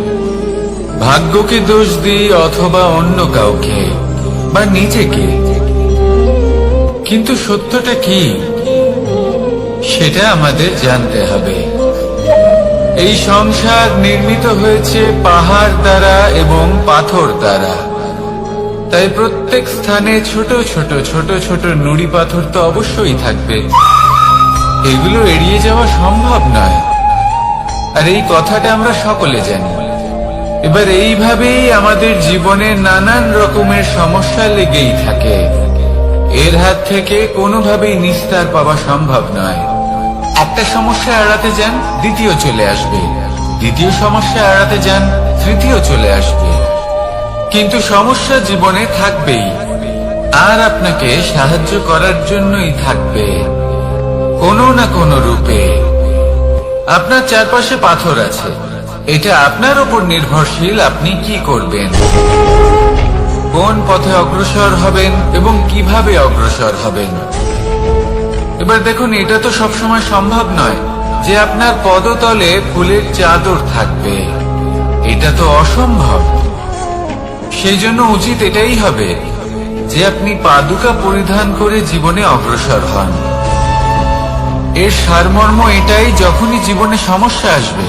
ভাগ্যকে দোষ দিই অথবা অন্য কাউকে বা নিজেকে। কিন্তু সত্যটা কি, সেটা আমাদের জানতে হবে। এই সংসার নির্মিত হয়েছে পাহাড় দ্বারা এবং পাথর দ্বারা, তাই প্রত্যেক স্থানে ছোট ছোট ছোট ছোট নুড়ি পাথর তো অবশ্যই থাকবে। এগুলো এড়িয়ে যাওয়া সম্ভব নয়, আর এই কথাটা আমরা সকলে জানি। এবার এইভাবেই আমাদের জীবনে নানান রকমের সমস্যা লেগেই থাকে। এর হাত থেকে কোনোভাবেই নিস্তার পাওয়া সম্ভব নয়। একটা সমস্যা এড়াতে যান, দ্বিতীয় চলে আসবে, দ্বিতীয় সমস্যা এড়াতে যান, তৃতীয় চলে আসবে। কিন্তু সমস্যা জীবনে থাকবেই, আর আপনাকে সাহায্য করার জন্যই থাকবে কোনো না কোনো রূপে। আপনার চারপাশে পাথর আছে, এটা আপনার উপর নির্ভরশীল আপনি কি করবেন, কোন পথে অগ্রসর হবেন এবং কিভাবে অগ্রসর হবেন। এবার দেখুন, এটা তো সবসময় সম্ভব নয় যে আপনার পদতলে ফুলের চাদর থাকবে, এটা তো অসম্ভব। সেই জন্য উচিত এটাই হবে যে আপনি পাদুকা পরিধান করে জীবনে অগ্রসর হন। এর সারমর্ম এটাই, যখনই জীবনে সমস্যা আসবে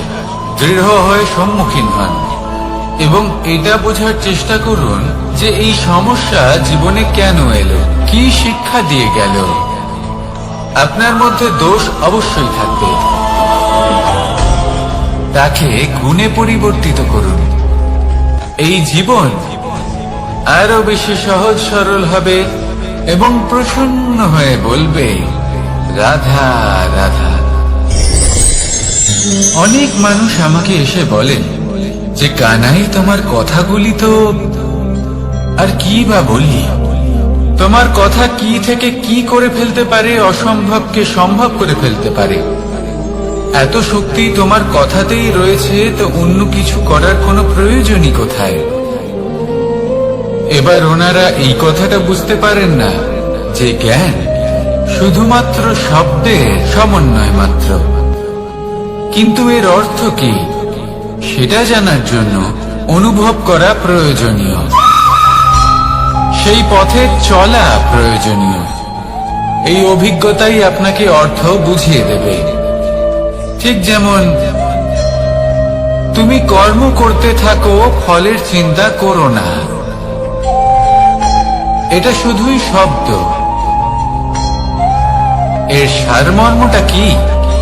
দৃঢ় হয়ে সম্মুখীন হন এবং এটা বোঝার চেষ্টা করুন যে এই সমস্যা জীবনে কেন এলো, কি শিক্ষা দিয়ে গেল। আপনার মধ্যে দোষ অবশ্যই থাকবে, তাকে গুণে পরিবর্তিত করুন। এই জীবন আরো বেশি সহজ সরল হবে এবং প্রসন্ন হয়ে বলবে, রাধা রাধা। অনেক মানুষ আমাকে এসে বলেন যে কানাই, তোমার কথাগুলি তো আর কি বা বলি, তোমার কথা কি থেকে কি করে ফেলতে পারে, অসম্ভবকে সম্ভব করে ফেলতে পারে। এত শক্তি তোমার কথাতেই রয়েছে, তো অন্য কিছু করার কোনো প্রয়োজনই কোথায়। এবার ওনারা এই কথাটা বুঝতে পারেন না যে জ্ঞান শুধুমাত্র শব্দের সমন্বয় মাত্র, কিন্তু এর অর্থ কি সেটা জানার জন্য অনুভব করা প্রয়োজনীয়, সেই পথে চলা প্রয়োজনীয়। এই অভিজ্ঞতাই আপনাকে অর্থ বুঝিয়ে দেবে। ঠিক যেমন তুমি কর্ম করতে থাকো, ফলের চিন্তা করো না, এটা শুধুই শব্দ। এর সারমর্মটা কি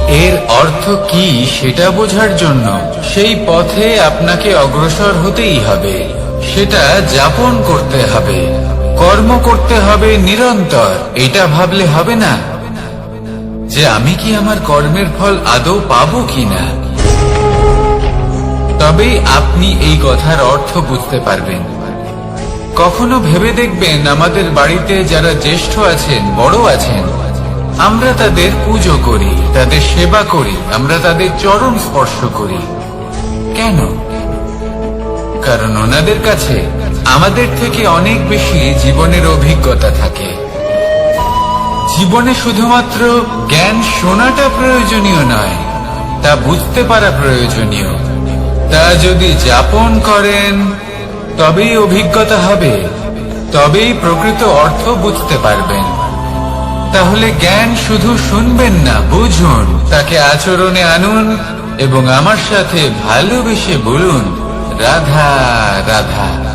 এর অর্থ কি সেটা বোঝার জন্য সেই পথে আপনাকে অগ্রসর হতেই হবে, সেটা যাপন করতে হবে, কর্ম করতে হবে নিরন্তর। এটা ভাবলে হবে না যে আমি কি আমার কর্মের ফল আদৌ পাবো কিনা। তবেই আপনি এই কথার অর্থ বুঝতে পারবেন। কখনো ভেবে দেখবেন, আমাদের বাড়িতে যারা জ্যেষ্ঠ আছেন, বড় আছেন, আমরা তাদের পুজো করি, তাদের সেবা করি, আমরা তাদের চরণ স্পর্শ করি। কেন? কারণ ওনাদের কাছে আমাদের থেকে অনেক বেশি জীবনের অভিজ্ঞতা থাকে। জীবনে শুধুমাত্র জ্ঞান শোনাটা প্রয়োজনীয় নয়, তা বুঝতে পারা প্রয়োজনীয়। তা যদি যাপন করেন তবেই অভিজ্ঞতা হবে, তবেই প্রকৃত অর্থ বুঝতে পারবেন। তাহলে জ্ঞান শুধু শুনবেন না, বুঝুন, তাকে আচরণে আনুন এবং আমার সাথে ভালোবেসে বলুন, রাধা রাধা।